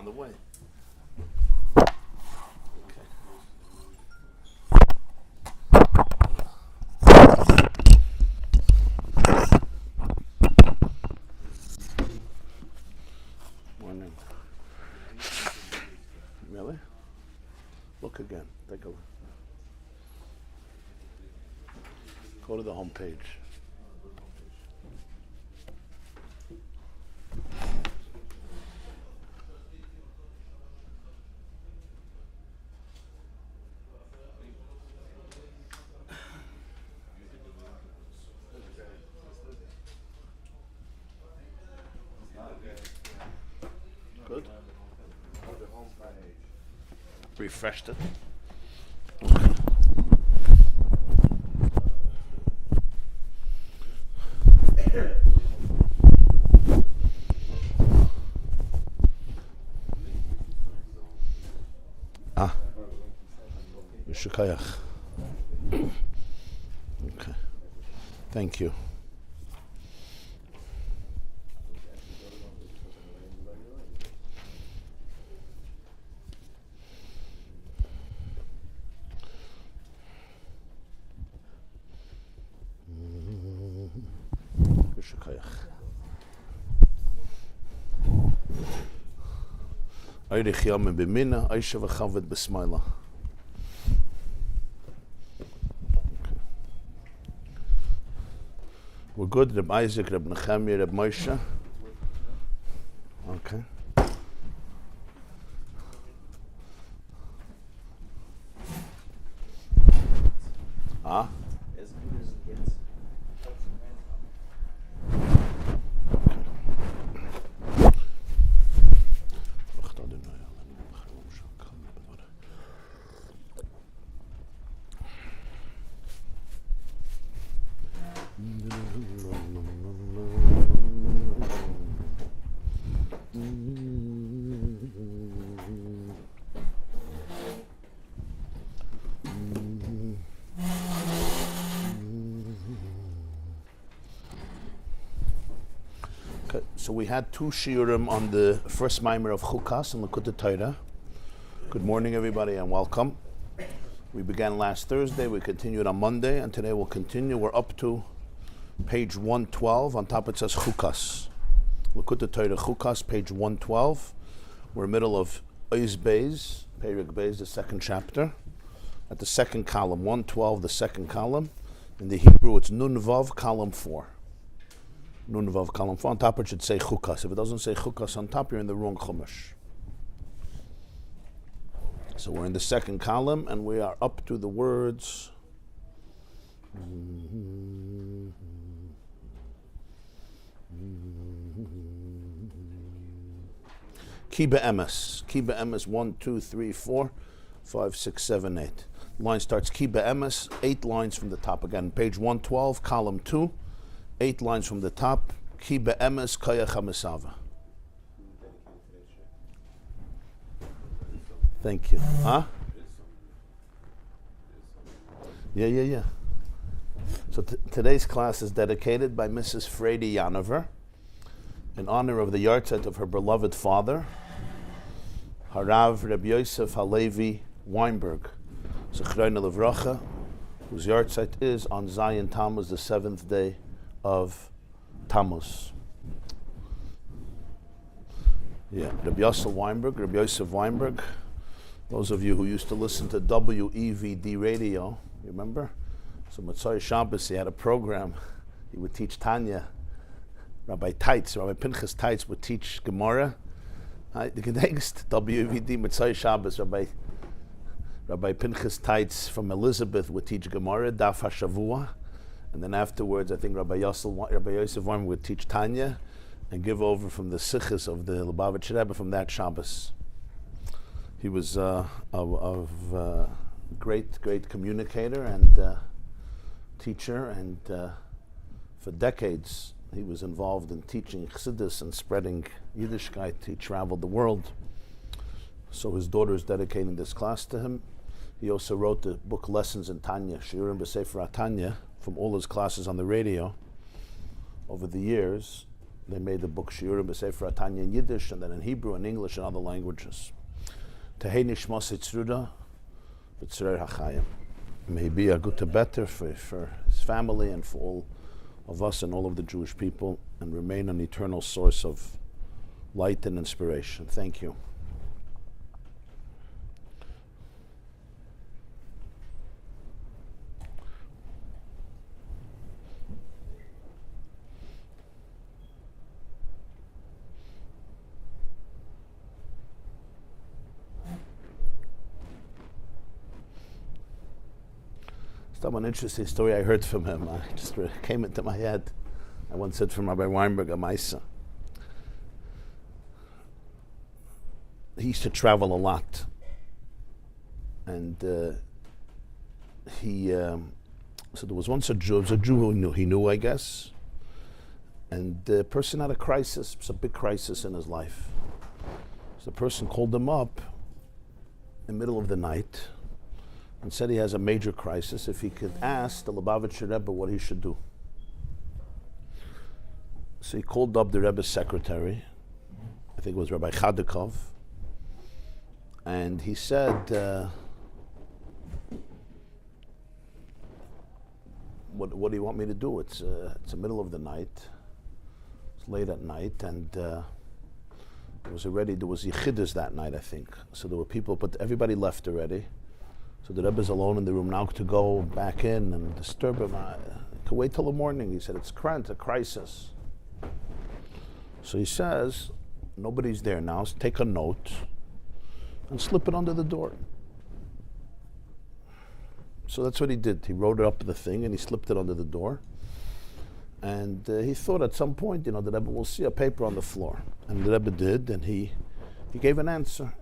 on the way. Morning. Really? Look again. Take a look. Go to the home page. Good. Refreshed it. Shukayach. Okay. Thank you. Eirich Yom b'mina, Aisha v'chaved b'smaila. We're good. Reb Isaac, Reb Nechemia, Reb Moshe. Okay. Ah. As good as it gets. So we had two shiurim on the first mimer of Chukas and Likkutei Torah. Good morning, everybody, and welcome. We began last Thursday, we continued on Monday, and today we'll continue. We're up to page 112. On top it says Chukas. Likkutei Torah Chukas, page 112. We're in the middle of Ois Beis, Perek Beis, the second chapter. At the second column, 112, the second column. In the Hebrew, it's Nun Vav, column 4. Nun Vav, column 4. On top it should say Chukas. If it doesn't say Chukas on top, you're in the wrong Chumash. So we're in the second column, and we are up to the words. Ki be'emes. Ki be'emes, 1, 2, 3, 4, 5, 6, 7, 8. Line starts Ki be'emes, 8 lines from the top. Again, page 112, column 2, 8 lines from the top. Ki be'emes kayach ha'mesava. Thank you. Huh? Yeah. So today's class is dedicated by Mrs. Frady Yanover in honor of the yahrzeit of her beloved father, Harav Rebbe Yosef Halevi Weinberg, Zechrona Levracha, whose yahrzeit is on Zion Tammuz, the 7th day of Tammuz. Yeah, Rebbe Yosef Weinberg. Those of you who used to listen to WEVD radio, you remember? So Motzei Shabbos, he had a program. He would teach Tanya. Rabbi Pinchas Teitz would teach Gemara. The next WEVD Motzei Shabbos, Rabbi Pinchas Teitz from Elizabeth would teach Gemara, Daf HaShavua. And then afterwards, I think Rabbi Yosef Weinberg would teach Tanya and give over from the Sichos of the Lubavitch Rebbe from that Shabbos. He was a great communicator and teacher, and for decades he was involved in teaching Chassidus and spreading Yiddishkeit. He traveled the world. So his daughter is dedicating this class to him. He also wrote the book Lessons in Tanya, Shiurim B'Sefer Tanya, from all his classes on the radio over the years. They made the book Shiurim B'Sefer Tanya in Yiddish, and then in Hebrew and English and other languages. Tehei Nishmas Yitzruda B'Tzrei HaChayim. May he be a good to better for his family and for all of us and all of the Jewish people, and remain an eternal source of light and inspiration. Thank you. One interesting story I heard from him. Just came into my head. I once said from Rabbi Weinberg, a Maisa. He used to travel a lot, and so there was once a Jew who he knew, I guess, and the person had a crisis. It was a big crisis in his life. So the person called him up in the middle of the night and said he has a major crisis, if he could ask the Lubavitcher Rebbe what he should do. So he called up the Rebbe's secretary, I think it was Rabbi Chadikov, and he said, what do you want me to do? It's the middle of the night, it's late at night, and there was Yechidus that night, I think. So there were people, but everybody left already. So the Rebbe is alone in the room now to go back in and disturb him. To wait till the morning. He said, it's a crisis. So he says, nobody's there now. So take a note and slip it under the door. So that's what he did. He wrote it up the thing and he slipped it under the door. And he thought at some point, the Rebbe will see a paper on the floor. And the Rebbe did, and he gave an answer.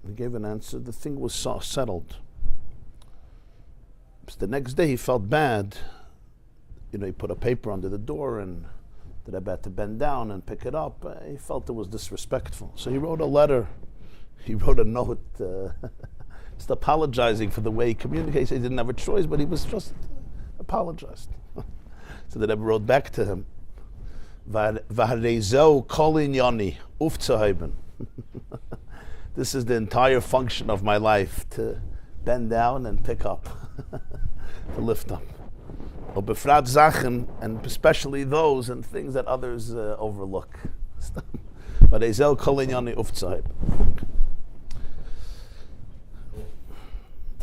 He gave an answer. The thing was settled. The next day he felt bad. He put a paper under the door and the Rebbe had to bend down and pick it up. He felt it was disrespectful. So he wrote a letter. He wrote a note just apologizing for the way he communicates. He didn't have a choice, but he was just apologized. So the Rebbe wrote back to him, V'harezeu kol inyani uftzaheben. This is the entire function of my life, to bend down and pick up, to lift up. Befrat Zachen, and especially those and things that others overlook. But Ezel Kolinyani Uftzahib.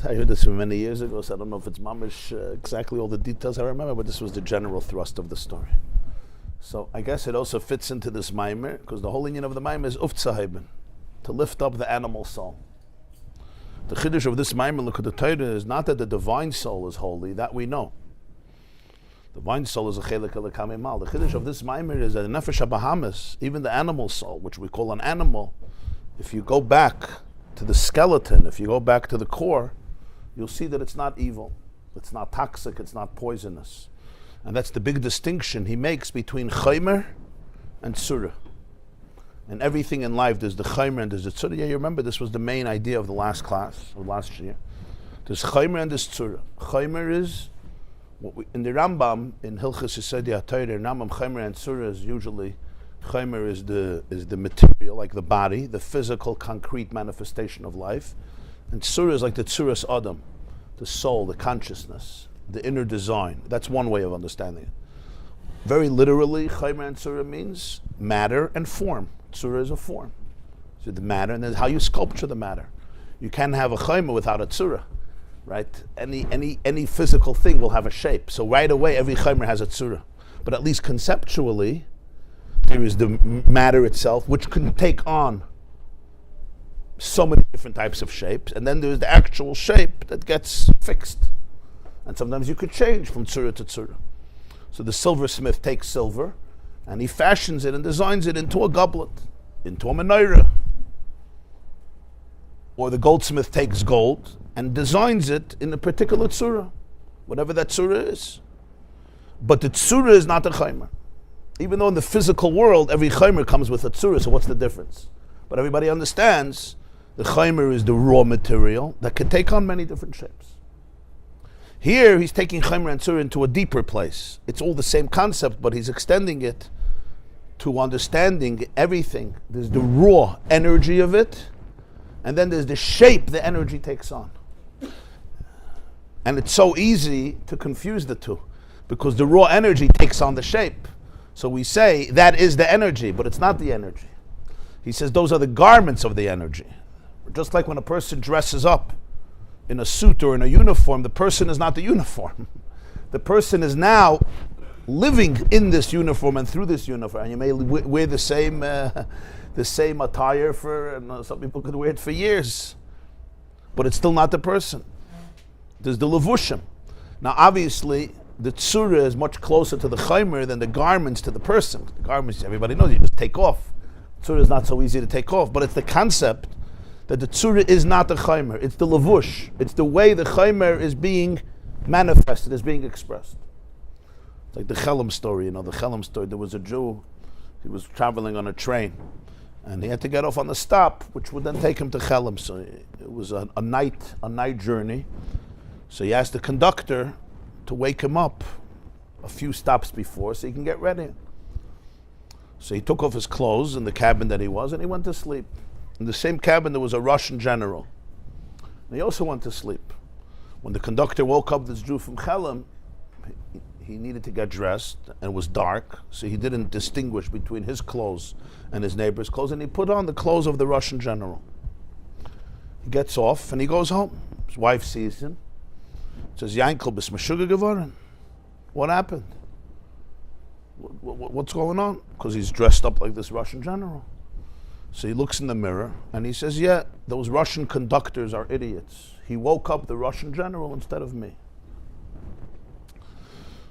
I heard this from many years ago, so I don't know if it's mamish exactly all the details I remember, but this was the general thrust of the story. So I guess it also fits into this maimer, because the whole union of the maimer is Uftzahib, to lift up the animal soul. The chiddush of this maimer, Likkutei Torah, is not that the divine soul is holy, that we know. The divine soul is a chelik elakamemal. The chiddush of this maimer is that the nefesh habahamis, even the animal soul, which we call an animal, if you go back to the skeleton, if you go back to the core, you'll see that it's not evil, it's not toxic, it's not poisonous. And that's the big distinction he makes between chaymer and tzura. And everything in life, there's the chaymer and there's the tzura. Yeah, you remember this was the main idea of the last class, or last year. There's chaymer and there's tzura. Chaymer is, in the Rambam, in Hilchos Yesodei HaTorah, in Rambam, chaymer and tzura is usually, chaymer is the material, like the body, the physical, concrete manifestation of life. And tzura is like the tzuras adam, the soul, the consciousness, the inner design. That's one way of understanding it. Very literally, chaymer and tzura means matter and form. Tzura is a form. So the matter, and then how you sculpture the matter. You can't have a chaymer without a tzura, right? Any physical thing will have a shape. So right away, every chaymer has a tzura. But at least conceptually, there is the matter itself, which can take on so many different types of shapes, and then there's the actual shape that gets fixed. And sometimes you could change from tzura to tzura. So the silversmith takes silver, and he fashions it and designs it into a goblet, into a menorah. Or the goldsmith takes gold and designs it in a particular tzura, whatever that tzura is. But the tzura is not a chaymer. Even though in the physical world, every chaymer comes with a tzura, so what's the difference? But everybody understands the chaymer is the raw material that can take on many different shapes. Here, he's taking chaymer and tzura into a deeper place. It's all the same concept, but he's extending it to understanding everything. There's the raw energy of it, and then there's the shape the energy takes on. And it's so easy to confuse the two, because the raw energy takes on the shape. So we say that is the energy, but it's not the energy. He says those are the garments of the energy. Just like when a person dresses up in a suit or in a uniform, the person is not the uniform. The person is now living in this uniform and through this uniform. And you may wear the same attire for, and some people could wear it for years, but it's still not the person. There's the levushim. Now, obviously, the tzura is much closer to the heifer than the garments to the person. The garments, everybody knows, you just take off. Tzura is not so easy to take off, but it's the concept that the tzura is not the heifer, it's the levush. It's the way the heifer is being manifested, is being expressed. It's like the Chelam story, the Chelam story. There was a Jew, he was traveling on a train, and he had to get off on the stop, which would then take him to Chelam. So it was a night journey. So he asked the conductor to wake him up a few stops before so he can get ready. So he took off his clothes in the cabin that he was, and he went to sleep. In the same cabin, there was a Russian general. And he also went to sleep. When the conductor woke up this Jew from Chelam, he needed to get dressed, and it was dark, so he didn't distinguish between his clothes and his neighbor's clothes, and he put on the clothes of the Russian general. He gets off, and he goes home. His wife sees him, says, Yankel, bist meshuga geworden? What happened? What's going on? Because he's dressed up like this Russian general. So he looks in the mirror and he says, yeah, those Russian conductors are idiots. He woke up the Russian general instead of me.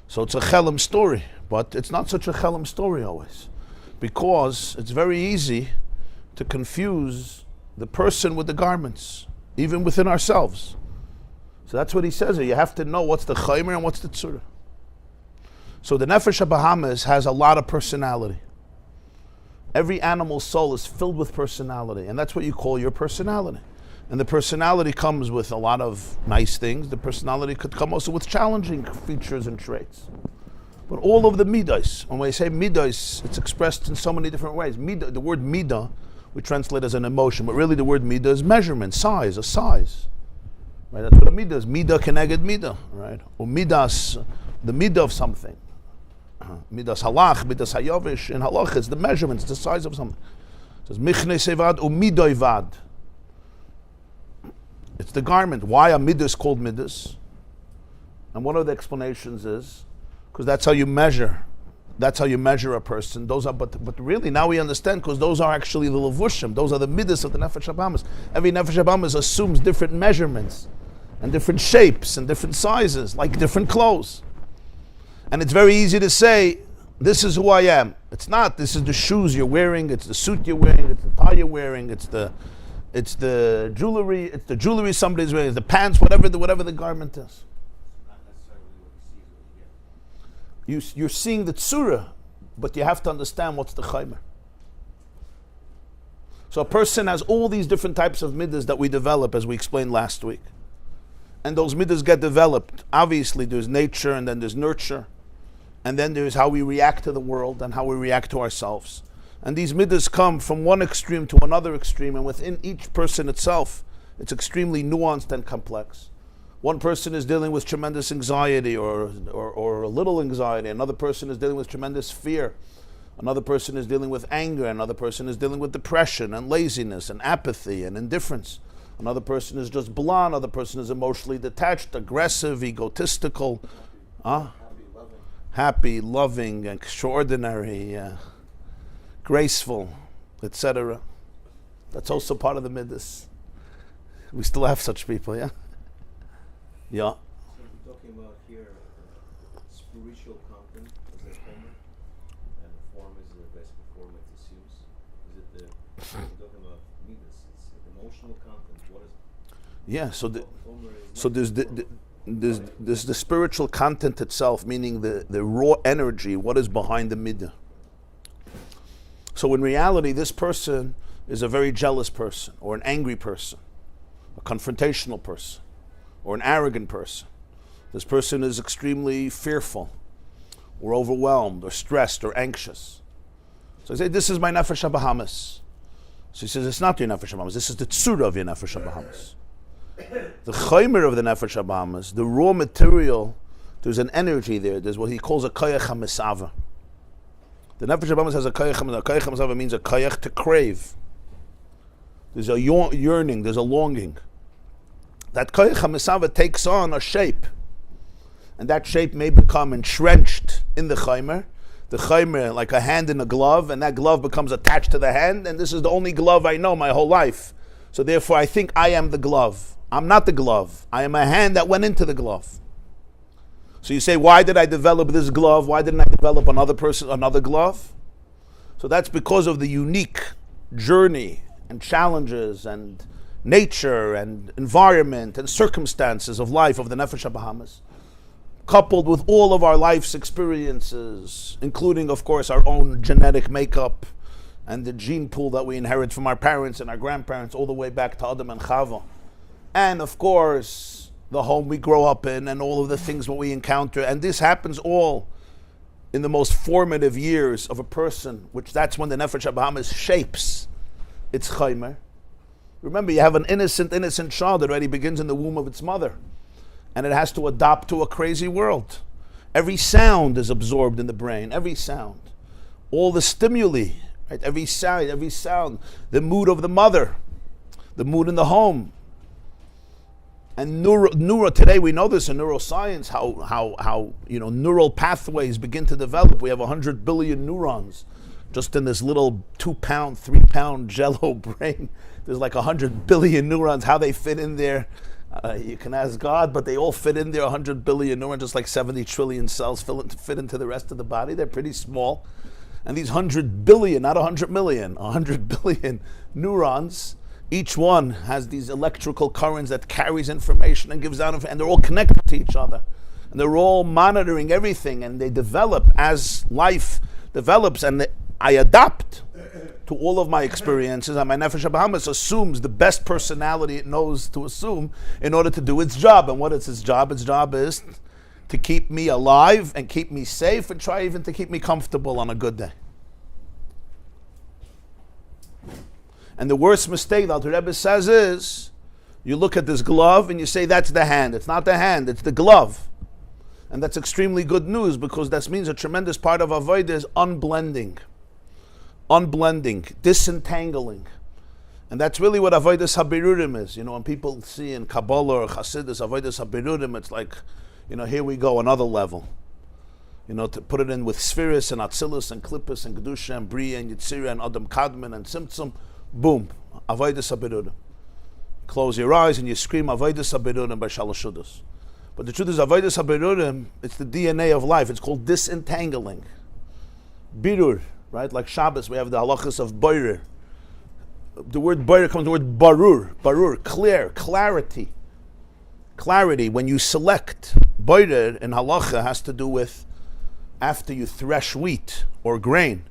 So it's a Chelam story, but it's not such a Chelam story always, because it's very easy to confuse the person with the garments, even within ourselves. So that's what he says here. You have to know what's the chaymer and what's the tzura. So the Nefesh HaBahamas has a lot of personality. Every animal's soul is filled with personality, and that's what you call your personality. And the personality comes with a lot of nice things. The personality could come also with challenging features and traits. But all of the midas, when we say midas, it's expressed in so many different ways. Midah, the word midah, we translate as an emotion, but really the word midah is measurement, size, a size. Right? That's what a midah is. Midah keneged midah, right? Or midas, the midah of something. Midas halach, midas hayovish. In halach, it's the measurements, the size of something. It says michne sevad umidoy vad. It's the garment. Why are midas called midas? And one of the explanations is because that's how you measure. That's how you measure a person. Those are, but really now we understand, because those are actually the levushim. Those are the midas of the Nefesh HaBahamas. Every Nefesh HaBahamas assumes different measurements and different shapes and different sizes, like different clothes. And it's very easy to say, this is who I am. It's not. This is the shoes you're wearing. It's the suit you're wearing. It's the tie you're wearing. It's the jewelry. It's the jewelry somebody's wearing. It's the pants. Whatever the garment is. Not necessarily what you see is what you get. You're seeing the tzura, but you have to understand what's the chaymer. So a person has all these different types of midas that we develop, as we explained last week. And those midas get developed. Obviously, there's nature, and then there's nurture. And then there's how we react to the world and how we react to ourselves. And these midas come from one extreme to another extreme, and within each person itself, it's extremely nuanced and complex. One person is dealing with tremendous anxiety or a little anxiety. Another person is dealing with tremendous fear. Another person is dealing with anger. Another person is dealing with depression and laziness and apathy and indifference. Another person is just blah. Another person is emotionally detached, aggressive, egotistical. Happy, loving, extraordinary, graceful, etc. That's also part of the midas. We still have such people, yeah? Yeah. So we're talking about here spiritual content as a form, and the form is the best form it assumes. Is it the we're talking about midas? It's emotional content. What is it? Yeah. So there's the spiritual content itself, meaning the raw energy. What is behind the midah? So in reality, this person is a very jealous person, or an angry person, a confrontational person, or an arrogant person. This person is extremely fearful, or overwhelmed, or stressed, or anxious. So I say, this is my nefesh habahamis. So he says, it's not your nefesh habahamis. This is the tzura of your nefesh habahamis. The chaymer of the nefesh habahamis, the raw material, there's an energy there. There's what he calls a koyach hamisava. The nefesh habahamis has a koyach hamisava. Koyach hamisava means a koyach to crave. There's a yearning, there's a longing. That koyach hamisava takes on a shape. And that shape may become entrenched in the chaymer. The chaymer, like a hand in a glove, and that glove becomes attached to the hand, and this is the only glove I know my whole life. So therefore I think I am the glove. I'm not the glove. I am a hand that went into the glove. So you say, why did I develop this glove? Why didn't I develop another glove? So that's because of the unique journey and challenges and nature and environment and circumstances of life of the Nefesh HaBahamis, coupled with all of our life's experiences, including, of course, our own genetic makeup and the gene pool that we inherit from our parents and our grandparents all the way back to Adam and Chava. And, of course, the home we grow up in and all of the things what we encounter. And this happens all in the most formative years of a person, which that's when the Nefesh HaBahamis shapes its chaymer. Remember, you have an innocent child that already begins in the womb of its mother. And it has to adapt to a crazy world. Every sound is absorbed in the brain, every sound. All the stimuli, right? Every sound, the mood of the mother, the mood in the home. And neuro today we know this in neuroscience, how neural pathways begin to develop. We have 100 billion neurons just in this little 2-pound, 3-pound jello brain. There's like 100 billion neurons, how they fit in there. You can ask God, but they all fit in there, 100 billion neurons, just like 70 trillion cells fit into the rest of the body. They're pretty small. And these 100 billion, not 100 million, 100 billion neurons, each one has these electrical currents that carries information and gives out information, and they're all connected to each other. And they're all monitoring everything, and they develop as life develops, and I adapt to all of my experiences, and my Nefesh HaBahamis assumes the best personality it knows to assume in order to do its job. And what is its job? Its job is to keep me alive and keep me safe and try even to keep me comfortable on a good day. And the worst mistake that the Rebbe says is, you look at this glove and you say, that's the hand. It's not the hand, it's the glove. And that's extremely good news, because that means a tremendous part of Avodah is unblending, disentangling. And that's really what Avodas HaBirurim is. When people see in Kabbalah or Chassidus, Avodas HaBirurim, it's like, here we go, another level. To put it in with Spheris and Atzilus and Klippus and Kedusha and Bria and Yitzira and Adam Kadmon and Tzimtzum, boom, Avodas HaBirurim. Close your eyes and you scream Avodas HaBirurim by Shalashudas. But the truth is, Avodas HaBirurim, it's the DNA of life. It's called disentangling. Birur, right? Like Shabbos, we have the halachas of boirer. The word boirer comes from the word barur, clear, clarity. Clarity, when you select, boirer in halacha has to do with after you thresh wheat or grain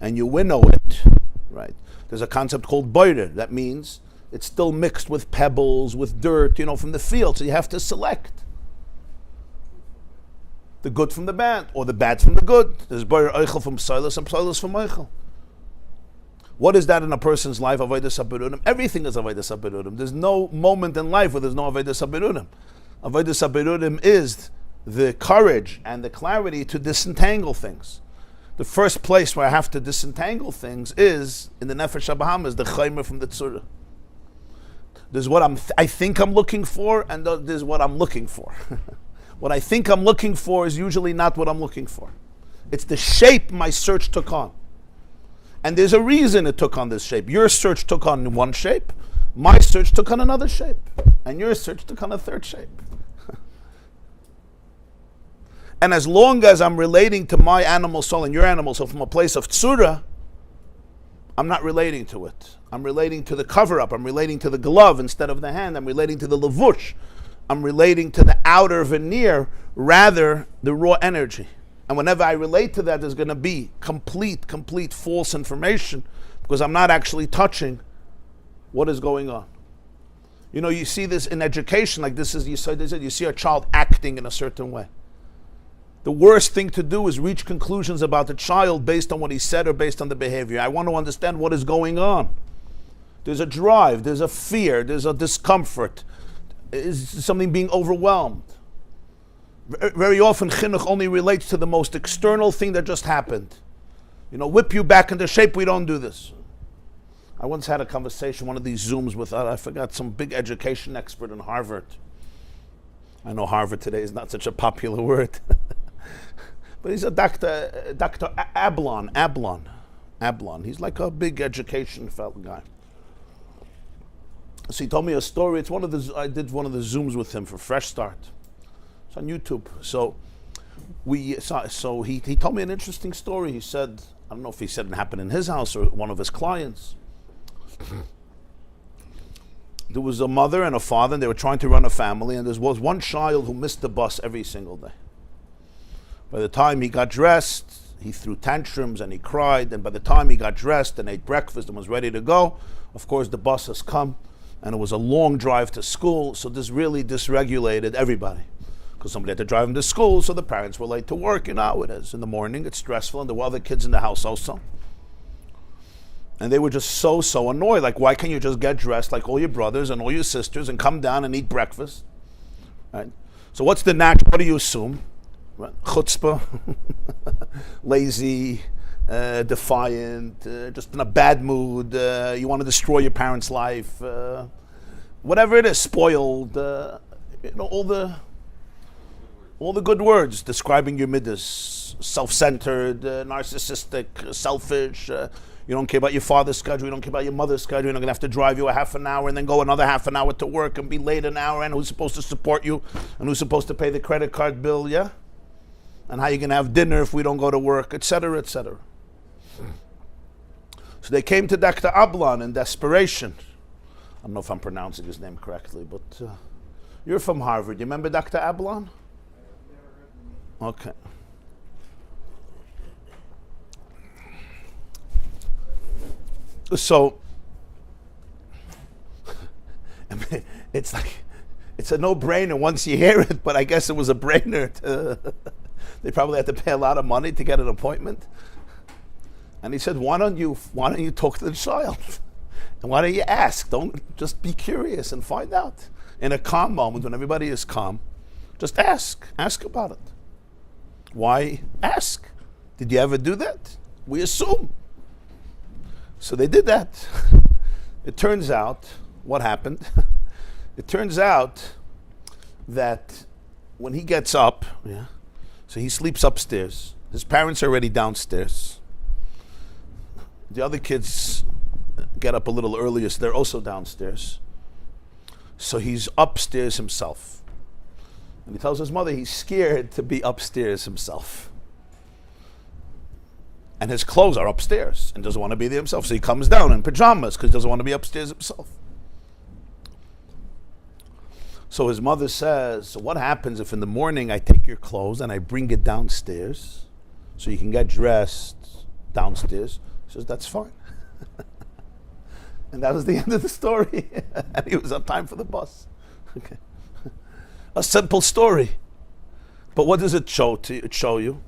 and you winnow it, right? There's a concept called boirer. That means it's still mixed with pebbles, with dirt, from the field. So you have to select the good from the bad, or the bad from the good. There's boirer eichel from psilus and psilus from eichel. What is that in a person's life? Avodas HaBirurim. Everything is Avodas HaBirurim. There's no moment in life where there's no Avodas HaBirurim. Avodas HaBirurim is the courage and the clarity to disentangle things. The first place where I have to disentangle things is in the Nefesh HaBahamis, the chaymer from the tzura. There's what I think I'm looking for, and there's what I'm looking for. What I think I'm looking for is usually not what I'm looking for. It's the shape my search took on. And there's a reason it took on this shape. Your search took on one shape, my search took on another shape, and your search took on a third shape. And as long as I'm relating to my animal soul and your animal soul from a place of tzura, I'm not relating to it. I'm relating to the cover-up. I'm relating to the glove instead of the hand. I'm relating to the levush. I'm relating to the outer veneer, rather the raw energy. And whenever I relate to that, there's going to be complete false information, because I'm not actually touching what is going on. You see this in education, like this is, you see a child acting in a certain way. The worst thing to do is reach conclusions about the child based on what he said or based on the behavior. I want to understand what is going on. There's a drive, there's a fear, there's a discomfort. Is something being overwhelmed? Very often, chinuch only relates to the most external thing that just happened. Whip you back into shape, we don't do this. I once had a conversation, one of these Zooms with, I forgot, some big education expert in Harvard. I know Harvard today is not such a popular word. But he's a Dr. Ablon. He's like a big education guy. So he told me a story. I did one of the Zooms with him for Fresh Start. It's on YouTube. So he told me an interesting story. He said, I don't know if he said it happened in his house or one of his clients. There was a mother and a father, and they were trying to run a family, and there was one child who missed the bus every single day. By the time he got dressed, he threw tantrums and he cried, and by the time he got dressed and ate breakfast and was ready to go, of course the bus has come, and it was a long drive to school, so this really dysregulated everybody. Because somebody had to drive him to school, so the parents were late to work. You know how it is. In the morning, it's stressful, and there were other kids in the house also. And they were just so annoyed. Like, why can't you just get dressed like all your brothers and all your sisters and come down and eat breakfast? Right? So what's the natural? What do you assume? Right? Chutzpah, lazy, defiant, just in a bad mood. You want to destroy your parents' life. Whatever it is, spoiled. All the good words describing your midas. Self-centered, narcissistic, selfish. You don't care about your father's schedule. You don't care about your mother's schedule. You're not going to have to drive you a half an hour and then go another half an hour to work and be late an hour. And who's supposed to support you? And who's supposed to pay the credit card bill? Yeah? And how you going to have dinner if we don't go to work, etc., etc. So they came to Dr. Ablon in desperation. I don't know if I'm pronouncing his name correctly, but you're from Harvard. You remember Dr. Ablon? Okay. So, I mean, it's a no-brainer once you hear it, but I guess it was a brainer. They probably had to pay a lot of money to get an appointment. And he said, why don't you talk to the child? And why don't you ask? Don't just be curious and find out. In a calm moment, when everybody is calm, just ask. Ask about it. Why ask? Did you ever do that? We assume. So they did that. It turns out, what happened? It turns out that when he gets up, so he sleeps upstairs. His parents are already downstairs. The other kids get up a little earlier, so they're also downstairs. So he's upstairs himself. And he tells his mother he's scared to be upstairs himself. And his clothes are upstairs and doesn't want to be there himself. So he comes down in pajamas because he doesn't want to be upstairs himself. So his mother says, so what happens if in the morning I take your clothes and I bring it downstairs so you can get dressed downstairs? He says, that's fine. And that was the end of the story. And he was on time for the bus. Okay. A simple story. But what does it show you?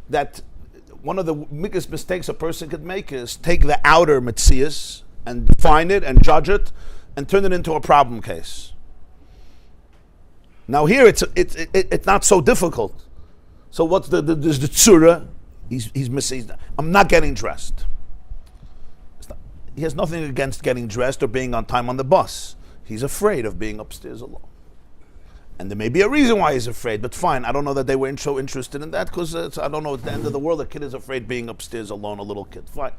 That one of the biggest mistakes a person could make is take the outer metzias and define it and judge it and turn it into a problem case. Now here it's not so difficult. So what's the tzura? He's missing. I'm not getting dressed. He has nothing against getting dressed or being on time on the bus. He's afraid of being upstairs alone. And there may be a reason why he's afraid, but fine. I don't know that they were so interested in that because I don't know, at the end of the world, a kid is afraid being upstairs alone, a little kid. Fine.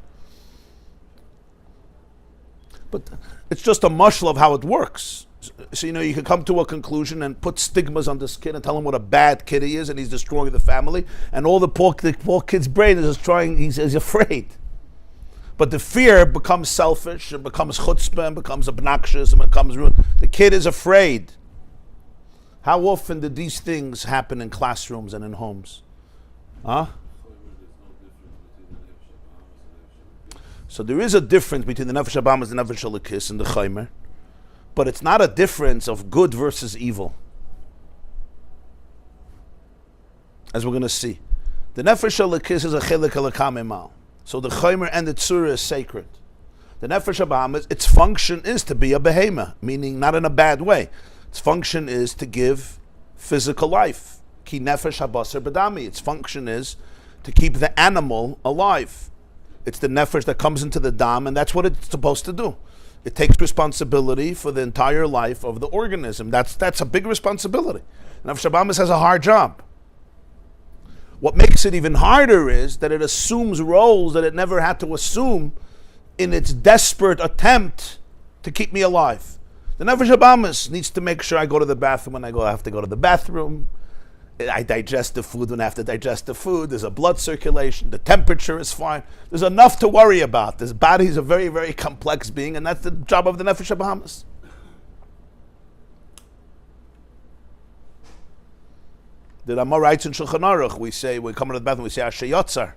But it's just a mushal of how it works. So, you can come to a conclusion and put stigmas on this kid and tell him what a bad kid he is and he's destroying the family. And all the poor kid's brain is trying, he's afraid. But the fear becomes selfish and becomes chutzpah and becomes obnoxious and becomes rude. The kid is afraid. How often did these things happen in classrooms and in homes? Huh? So there is a difference between the nefesh habahamis and the nefesh halikis and the heifer, but it's not a difference of good versus evil. as we're going to see. The nefesh halikis is a chelik halakam emal. So the chaymer and the tzura is sacred. The nefesh habahamis, its function is to be a behema, meaning not in a bad way. Its function is to give physical life. Ki nefesh habasar badami. Its function is to keep the animal alive. It's the nefesh that comes into the dam, and that's what it's supposed to do. It takes responsibility for the entire life of the organism. That's a big responsibility. Nefesh habahamis has a hard job. What makes it even harder is that it assumes roles that it never had to assume in its desperate attempt to keep me alive. The nefesh habahamis needs to make sure I go to the bathroom when I have to go to the bathroom. I digest the food when I have to digest the food. There's a blood circulation. The temperature is fine. There's enough to worry about. This body is a very, very complex being, and that's the job of the nefesh habahamis. The Rama writes in Shulchan Aruch, we come to the bathroom, we say, Asher Yotzar.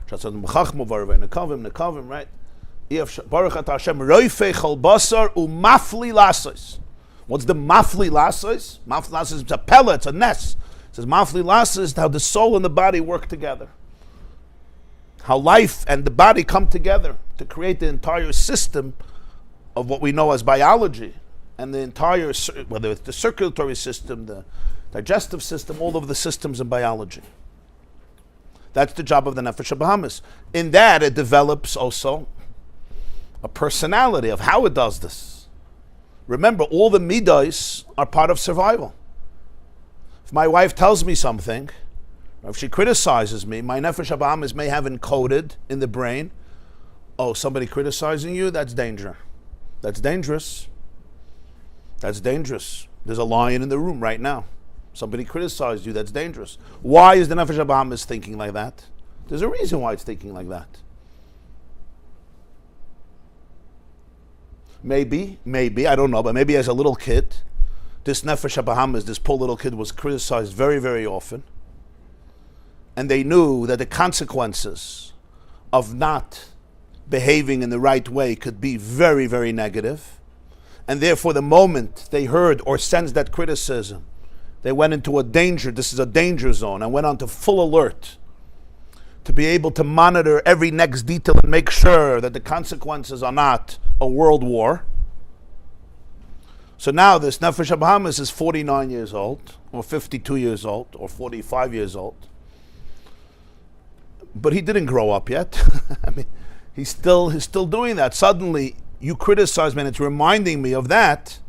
Nekavim, right? Baruch atah Hashem, roifei chol basar u'mafli lasos. What's the mafli lasos? Mafli lasos is a pellet, it's a nest. It says mafli lasos is how the soul and the body work together. How life and the body come together to create the entire system of what we know as biology. And the entire, whether it's the circulatory system, the digestive system, all of the systems in biology. That's the job of the nefesh habahamis. In that, it develops also a personality of how it does this. Remember, all the midos are part of survival. If my wife tells me something, or if she criticizes me, my nefesh habahamis may have encoded in the brain, oh, somebody criticizing you, that's danger. That's dangerous. That's dangerous. There's a lion in the room right now. Somebody criticized you, that's dangerous. Why is the nefesh habahamis thinking like that? There's a reason why it's thinking like that. Maybe, I don't know, but maybe as a little kid, this nefesh habahamis, this poor little kid, was criticized very, very often. And they knew that the consequences of not behaving in the right way could be very, very negative. And therefore, the moment they heard or sensed that criticism, they went into a danger, this is a danger zone, and went on to full alert to be able to monitor every next detail and make sure that the consequences are not a world war. So now this nefesh habahamis is 49 years old, or 52 years old, or 45 years old. But he didn't grow up yet. I mean, he's still doing that. Suddenly, you criticize me, and it's reminding me of that,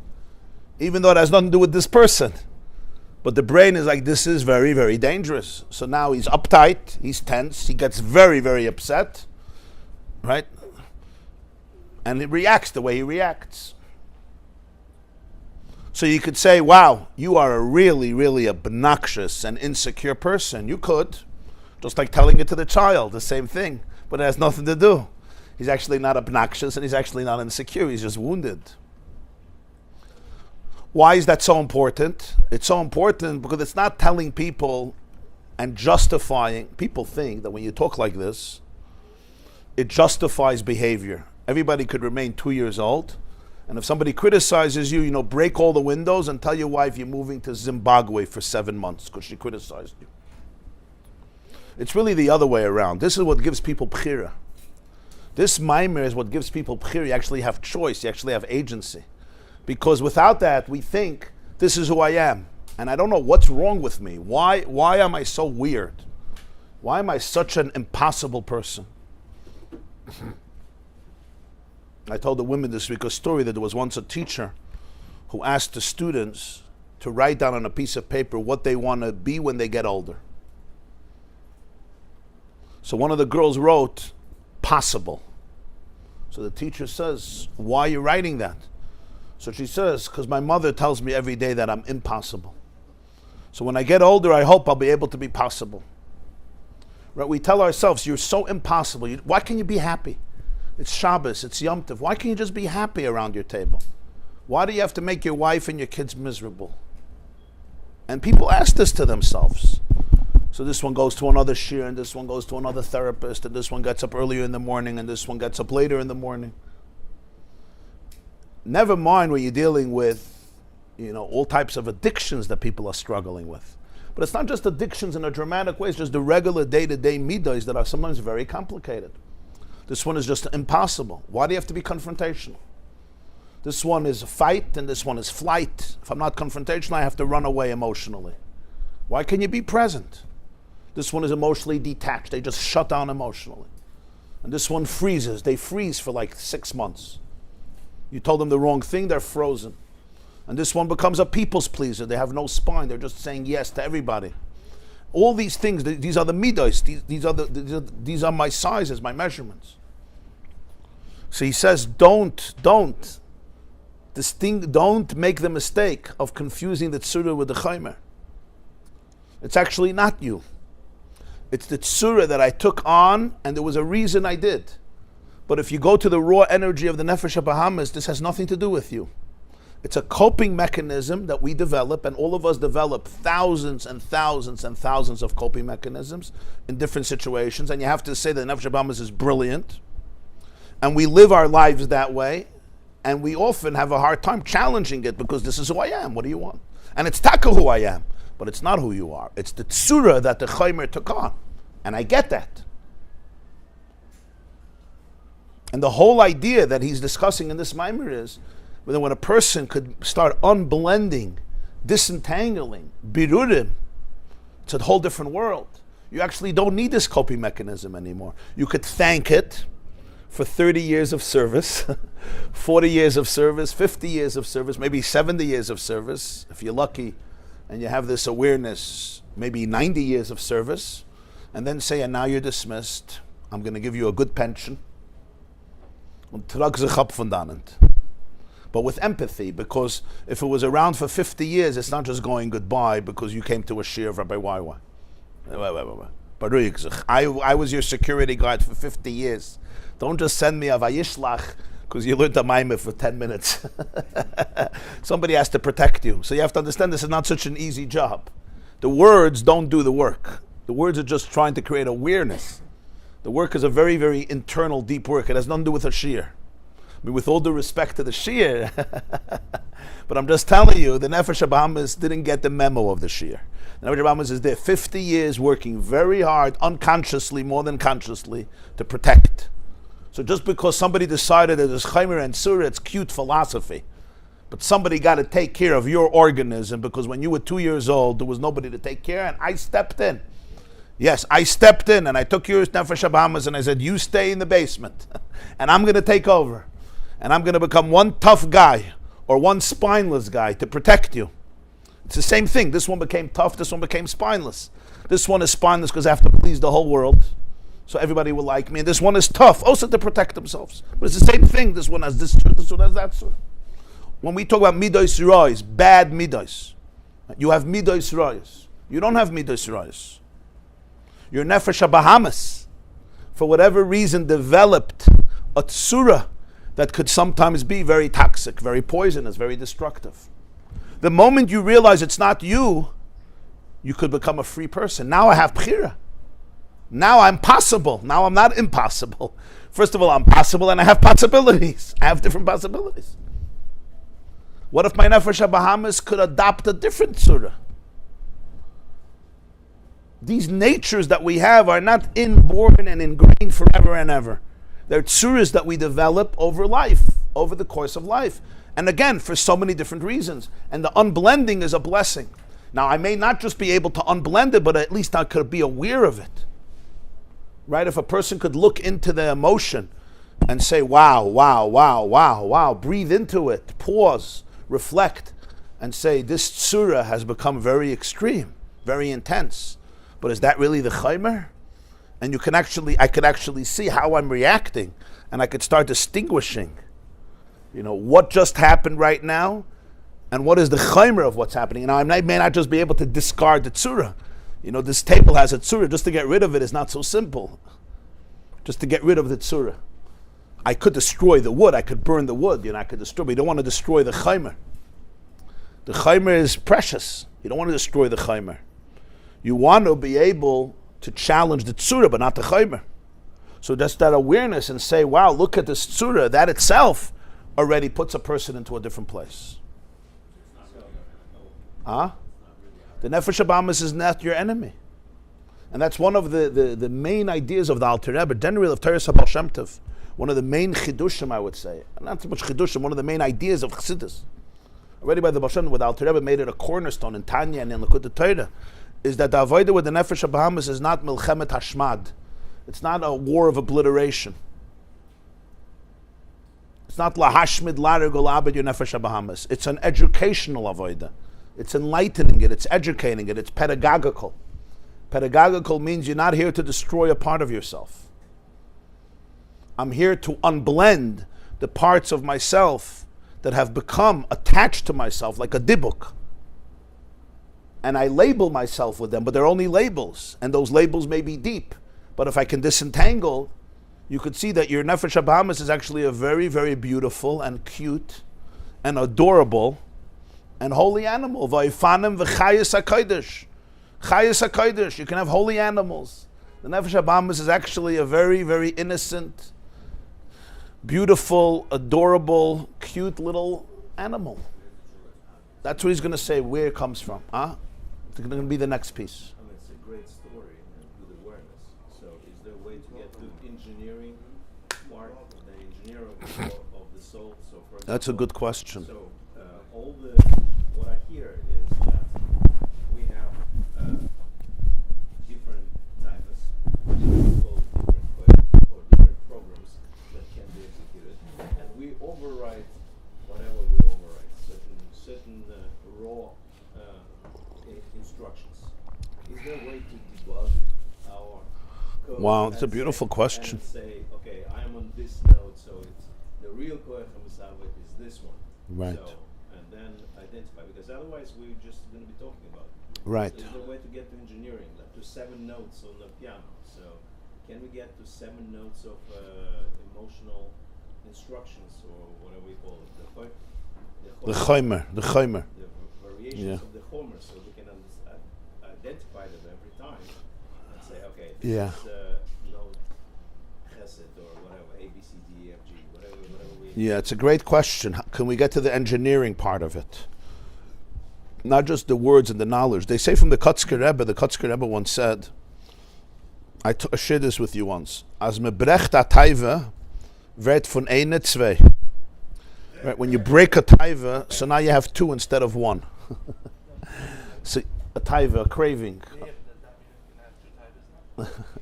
even though it has nothing to do with this person. But the brain is like, this is very, very dangerous. So now he's uptight, he's tense, he gets very, very upset, right? And he reacts the way he reacts. So you could say, wow, you are a really, really obnoxious and insecure person. You could, just like telling it to the child, the same thing, but it has nothing to do. He's actually not obnoxious and he's actually not insecure, he's just wounded. Why is that so important? It's so important because it's not telling people and justifying. People think that when you talk like this, it justifies behavior. Everybody could remain 2 years old, and if somebody criticizes you, break all the windows and tell your wife you're moving to Zimbabwe for 7 months because she criticized you. It's really the other way around. This is what gives people bchira. This maimer is what gives people bchira. You actually have choice, you actually have agency. Because without that, we think, this is who I am. And I don't know what's wrong with me. Why am I so weird? Why am I such an impossible person? I told the women this week a story that there was once a teacher who asked the students to write down on a piece of paper what they want to be when they get older. So one of the girls wrote, possible. So the teacher says, why are you writing that? So she says, because my mother tells me every day that I'm impossible. So when I get older, I hope I'll be able to be possible. Right? We tell ourselves, you're so impossible. Why can't you be happy? It's Shabbos, it's Yom Tov. Why can't you just be happy around your table? Why do you have to make your wife and your kids miserable? And people ask this to themselves. So this one goes to another shir, and this one goes to another therapist, and this one gets up earlier in the morning, and this one gets up later in the morning. Never mind when you're dealing with, all types of addictions that people are struggling with. But it's not just addictions in a dramatic way, it's just the regular day-to-day midos that are sometimes very complicated. This one is just impossible. Why do you have to be confrontational? This one is fight and this one is flight. If I'm not confrontational, I have to run away emotionally. Why can you be present? This one is emotionally detached. They just shut down emotionally. And this one freezes. They freeze for like 6 months. You told them the wrong thing, they're frozen. And this one becomes a people's pleaser. They have no spine. They're just saying yes to everybody. All these things, these are the midos. These are my sizes, my measurements. So he says, don't make the mistake of confusing the tzura with the chaimer. It's actually not you. It's the tzura that I took on, and there was a reason I did. But if you go to the raw energy of the nefesh habahamis, this has nothing to do with you. It's a coping mechanism that we develop, and all of us develop thousands and thousands and thousands of coping mechanisms in different situations. And you have to say that the nefesh habahamis is brilliant, and we live our lives that way, and we often have a hard time challenging it because this is who I am. What do you want? And it's taka who I am, but it's not who you are. It's the tzura that the chaimer took on, and I get that. And the whole idea that he's discussing in this mimer is that when a person could start unblending, disentangling, birurim, it's a whole different world. You actually don't need this coping mechanism anymore. You could thank it for 30 years of service, 40 years of service, 50 years of service, maybe 70 years of service, if you're lucky, and you have this awareness, maybe 90 years of service, and then say, and now you're dismissed, I'm going to give you a good pension. But with empathy, because if it was around for 50 years, it's not just going goodbye because you came to a shir of Rabbi YY. I was your security guard for 50 years. Don't just send me a vayishlach because you learned a maimah for 10 minutes. Somebody has to protect you. So you have to understand this is not such an easy job. The words don't do the work. The words are just trying to create awareness. The work is a very, very internal, deep work. It has nothing to do with a shir. I mean, with all due respect to the shir, but I'm just telling you, the Nefesh Habahamis didn't get the memo of the shir. The Nefesh Habahamis is there 50 years working very hard, unconsciously, more than consciously, to protect. So just because somebody decided that there's chaimer and surah, it's cute philosophy. But somebody got to take care of your organism because when you were 2 years old, there was nobody to take care, and I stepped in. Yes, I stepped in and I took your Nefesh Habahamis and I said, you stay in the basement and I'm going to take over. And I'm going to become one tough guy or one spineless guy to protect you. It's the same thing. This one became tough, this one became spineless. This one is spineless because I have to please the whole world, so everybody will like me. And this one is tough, also to protect themselves. But it's the same thing. This one has this, this one has that. When we talk about midos rois, bad midos, you have midos rois. You don't have midos rois. Your Nefesh Habahamis, for whatever reason, developed a tzura that could sometimes be very toxic, very poisonous, very destructive. The moment you realize it's not you, you could become a free person. Now I have bchira. Now I'm possible. Now I'm not impossible. First of all, I'm possible and I have possibilities. I have different possibilities. What if my Nefesh Habahamis could adopt a different tzura? These natures that we have are not inborn and ingrained forever and ever. They're tsuras that we develop over life, over the course of life. And again, for so many different reasons. And the unblending is a blessing. Now, I may not just be able to unblend it, but at least I could be aware of it. Right? If a person could look into the emotion and say, wow, wow, wow, wow, wow, breathe into it, pause, reflect, and say, this tsura has become very extreme, very intense. But is that really the chaimer? And I could actually see how I'm reacting, and I could start distinguishing, what just happened right now, and what is the chaimer of what's happening. Now, I may not just be able to discard the tzura. This table has a tzura. Just to get rid of it is not so simple. Just to get rid of the tzura. I could destroy the wood. I could burn the wood. I could destroy, but you don't want to destroy the chaimer. The chaimer is precious. You don't want to destroy the chaimer. You want to be able to challenge the tzura, but not the chaimer. So just that awareness and say, wow, look at this tzura, that itself already puts a person into a different place. Huh? The Nefesh Abahamis is not your enemy. And that's one of the main ideas of the Alter Rebbe, generally of Torah Baal Shem Tov. One of the main chidushim, I would say. Not so much chidushim, one of the main ideas of Chassidus. Already by the Baal Shem Tov, with Alter Rebbe made it a cornerstone in Tanya and in Likkutei Torah, is that the avodah with the Nefesh Abahamis is not milchemet hashmad. It's not a war of obliteration. It's not lahashmid larigol abed your Nefesh Abahamis. It's an educational avodah. It's enlightening it, it's educating it, it's pedagogical. Pedagogical means you're not here to destroy a part of yourself. I'm here to unblend the parts of myself that have become attached to myself like a dibuk. And I label myself with them, but they're only labels, and those labels may be deep. But if I can disentangle, you could see that your Nefesh Abahamis is actually a very, very beautiful and cute and adorable and holy animal. V'yifanim v'chayis HaKodesh. Chayis HaKodesh. You can have holy animals. The Nefesh Abahamis is actually a very, very innocent, beautiful, adorable, cute little animal. That's what he's going to say, where it comes from. It's going to be the next piece. I mean, it's a great story and good awareness. So is there a way to get to engineering part, the engineering of the soul? So for example, that's a good question. So what I hear is that we have different types, different programs that can be executed, and we override whatever we override, certain raw instructions. Is there a way to debug our code? Wow, that's a beautiful question. And say, okay, I'm on this node, so it's the real Koach HaMisavit is this one. Right. So, and then identify, because otherwise we're just going to be talking about it. Right. So is there a way to get to engineering, like to 7 notes on the piano? So can we get to 7 notes of emotional instructions, or whatever we call it, The chaimer. the variations of the homer, so we can identify them every time and say, okay, this is note chesed or whatever, A, B, C, D, E, F, G, whatever we... Yeah, it's a great question. Can we get to the engineering part of it? Not just the words and the knowledge. They say from the Chassidus Rebbe once said, I shared this with you once, as me brecht a taiva, wird von eine zwei. Right, when you break a taiva, so now you have 2 instead of 1. So a taiva, a craving.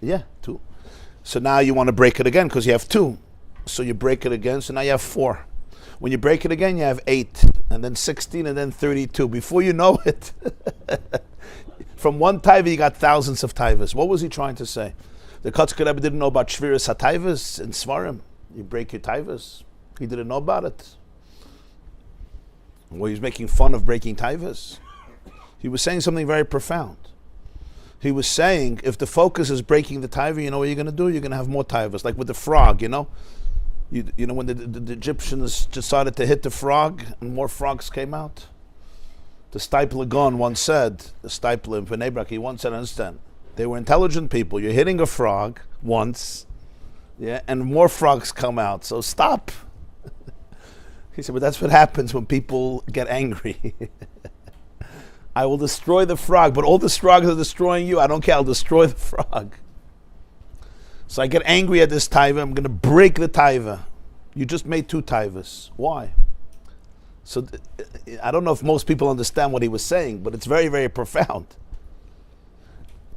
Yeah, 2. So now you want to break it again because you have 2. So you break it again, so now you have 4. When you break it again, you have 8, and then 16, and then 32. Before you know it, from one taiva you got thousands of taivas. What was he trying to say? The Chassidus Rebbe didn't know about shviras hataivas in Svarim. You break your taivas. He didn't know about it. Well, he was making fun of breaking taivas. He was saying something very profound. He was saying, if the focus is breaking the taiva, you know what you're going to do? You're going to have more taivas. Like with the frog, you know? You know when the Egyptians decided to hit the frog and more frogs came out? The Stipler Gon once said, the Stipler in Bnei Brak, he once said, understand, they were intelligent people. You're hitting a frog once, yeah, and more frogs come out, so stop. He said, but that's what happens when people get angry. I will destroy the frog, but all the frogs are destroying you. I don't care, I'll destroy the frog. So I get angry at this taiva, I'm going to break the taiva. You just made 2 taivas. Why? So I don't know if most people understand what he was saying, but it's very, very profound.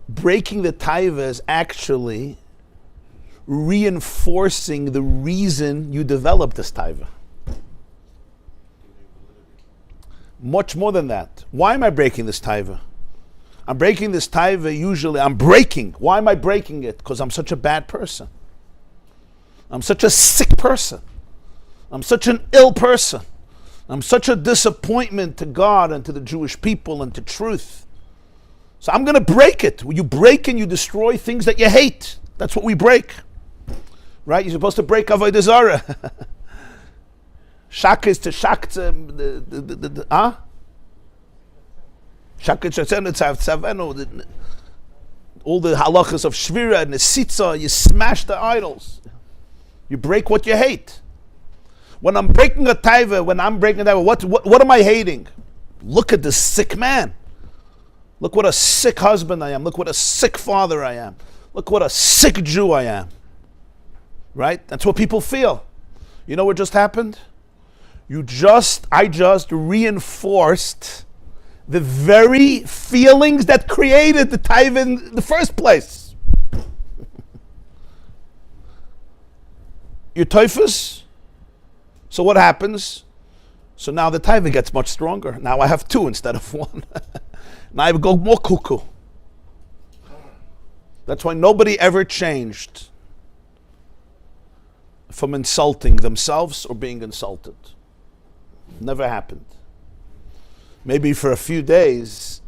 Breaking the taiva is actually reinforcing the reason you developed this taiva. Much more than that. Why am I breaking this taiva? I'm breaking this taiva usually. Why am I breaking it? Because I'm such a bad person. I'm such a sick person. I'm such an ill person. I'm such a disappointment to God and to the Jewish people and to truth. So I'm going to break it. You break and you destroy things that you hate. That's what we break. Right? You're supposed to break Avodah Zarah. Shaka is to shakta, all the halachas of shvira and the sitza, you smash the idols. You break what you hate. When I'm breaking a taiva, what am I hating? Look at this sick man. Look what a sick husband I am. Look what a sick father I am. Look what a sick Jew I am. Right? That's what people feel. You know what just happened? I just reinforced the very feelings that created the taiva in the first place. You're typhus. So what happens? So now the taiva gets much stronger. Now I have two instead of one. Now I go more cuckoo. That's why nobody ever changed from insulting themselves or being insulted. Never happened. Maybe for a few days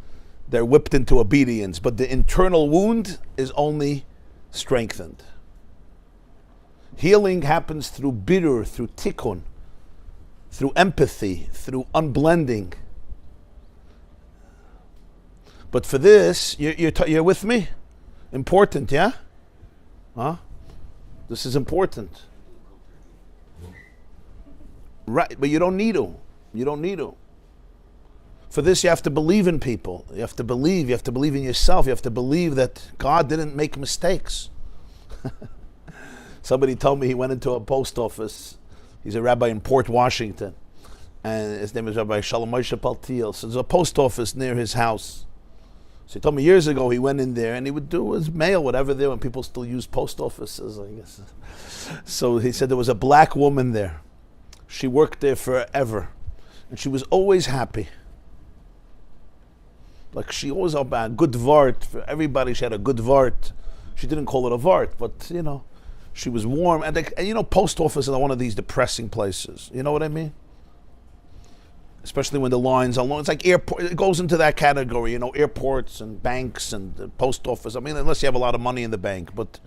they're whipped into obedience, but the internal wound is only strengthened. Healing happens through birur, through tikkun, through empathy, through unblending. But for this, you're with me? Important, yeah? Huh? This is important. Right, but you don't need to. You don't need to. For this, you have to believe in people. You have to believe in yourself. You have to believe that God didn't make mistakes. Somebody told me he went into a post office. He's a rabbi in Port Washington. And his name is Rabbi Shalom Moshe Paltiel. So there's a post office near his house. So he told me years ago he went in there and he would do his mail, whatever there, when people still use post offices, I guess. So he said there was a black woman there. She worked there forever. And she was always happy. Like she always had a good vart for everybody. She had a good vart. She didn't call it a vart, but you know, she was warm. And you know, post office is one of these depressing places. You know what I mean? Especially when the lines are long. It's like airport. It goes into that category, you know, airports and banks and the post office. I mean, unless you have a lot of money in the bank, but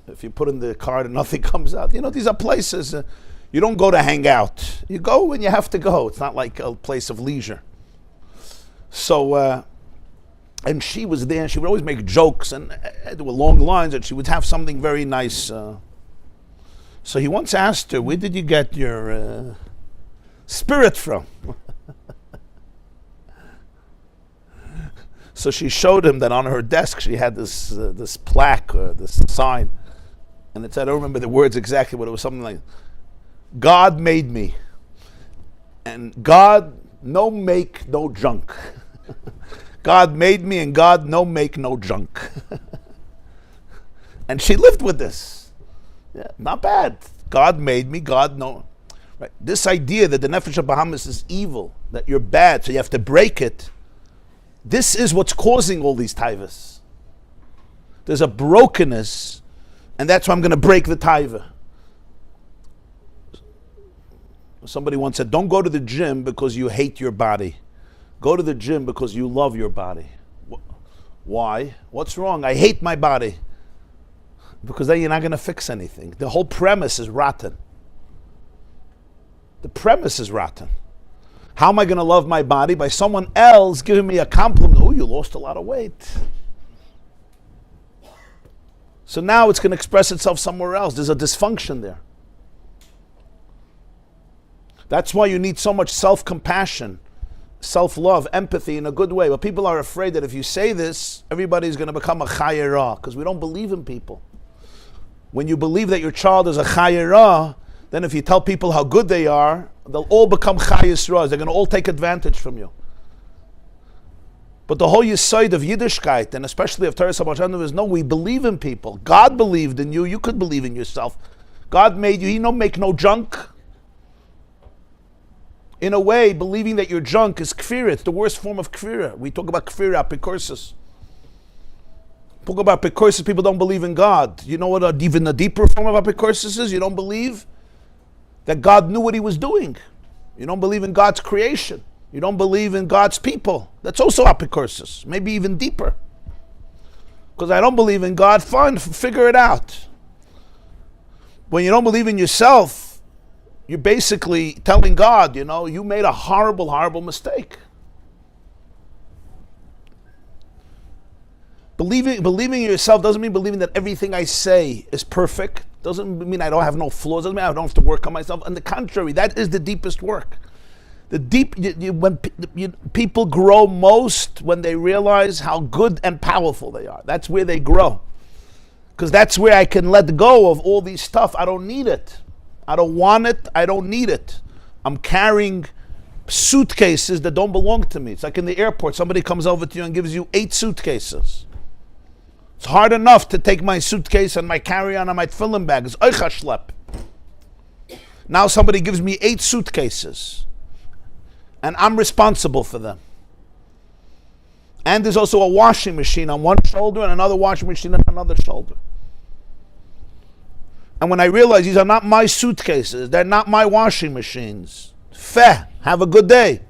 if you put in the card and nothing comes out, you know, these are places you don't go to hang out. You go when you have to go. It's not like a place of leisure. So, and she was there, and she would always make jokes, and there were long lines, and she would have something very nice. So he once asked her, "Where did you get your spirit from?" So she showed him that on her desk she had this plaque, this sign, and it said, I don't remember the words exactly, but it was something like, "God made me, and God no make no junk." God made me, and God no make no junk. And she lived with this. Yeah, not bad. God made me, God no. Right. This idea that the nefesh of Bahamas is evil, that you're bad, so you have to break it, this is what's causing all these taivas. There's a brokenness, and that's why I'm going to break the taiva. Somebody once said, don't go to the gym because you hate your body. Go to the gym because you love your body. Why? What's wrong? I hate my body. Because then you're not going to fix anything. The whole premise is rotten. The premise is rotten. How am I going to love my body? By someone else giving me a compliment. Oh, you lost a lot of weight. So now it's going to express itself somewhere else. There's a dysfunction there. That's why you need so much self-compassion, self-love, empathy in a good way. But people are afraid that if you say this, everybody's going to become a chayirah, because we don't believe in people. When you believe that your child is a chayirah, then if you tell people how good they are, they'll all become chayisras. They're going to all take advantage from you. But the whole yesod of Yiddishkeit, and especially of Torah Sabbath, is no, we believe in people. God believed in you. You could believe in yourself. God made you. He don't make no junk. In a way, believing that you're junk is kfirah. It's the worst form of kfirah. We talk about kfirah, apikursis. Talk about apikursis, people don't believe in God. You know what even a deeper form of apikursis is? You don't believe that God knew what he was doing. You don't believe in God's creation. You don't believe in God's people. That's also apikursis, maybe even deeper. Because I don't believe in God, fine, figure it out. When you don't believe in yourself, you're basically telling God, you know, you made a horrible, horrible mistake. Believing in yourself doesn't mean believing that everything I say is perfect. Doesn't mean I don't have no flaws. Doesn't mean I don't have to work on myself. On the contrary, that is the deepest work. The deep, people grow most when they realize how good and powerful they are. That's where they grow. Because that's where I can let go of all these stuff. I don't need it. I don't want it. I don't need it. I'm carrying suitcases that don't belong to me. It's like in the airport, somebody comes over to you and gives you 8 suitcases. It's hard enough to take my suitcase and my carry-on and my tefillin bag. It's oicha shlep. Now somebody gives me 8 suitcases. And I'm responsible for them. And there's also a washing machine on one shoulder and another washing machine on another shoulder. And when I realize these are not my suitcases, they're not my washing machines. Feh, have a good day.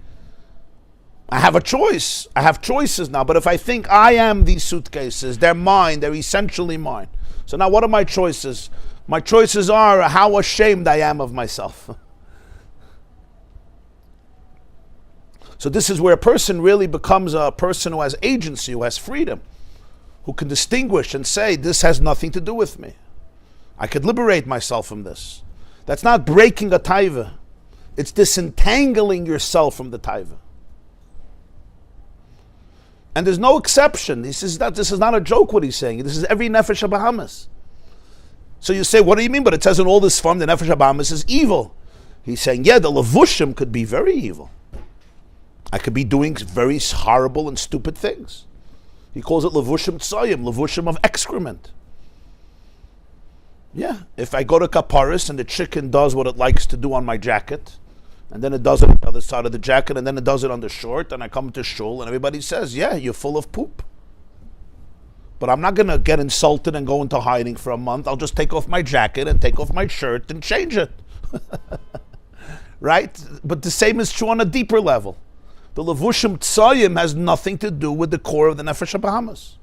I have a choice. I have choices now. But if I think I am these suitcases, they're mine, they're essentially mine. So now what are my choices? My choices are how ashamed I am of myself. So this is where a person really becomes a person who has agency, who has freedom, who can distinguish and say, this has nothing to do with me. I could liberate myself from this. That's not breaking a taiva. It's disentangling yourself from the taiva. And there's no exception. This is not a joke what he's saying. This is every nefesh habahamis. So you say, what do you mean? But it says in all this form the nefesh habahamis is evil. He's saying, yeah, the levushim could be very evil. I could be doing very horrible and stupid things. He calls it levushim tsoyim, levushim of excrement. Yeah, if I go to Kaparis and the chicken does what it likes to do on my jacket, and then it does it on the other side of the jacket, and then it does it on the short, and I come to shul, and everybody says, yeah, you're full of poop. But I'm not going to get insulted and go into hiding for a month. I'll just take off my jacket and take off my shirt and change it. Right? But the same is true on a deeper level. The levushim tsoyim has nothing to do with the core of the nefesh habahamis.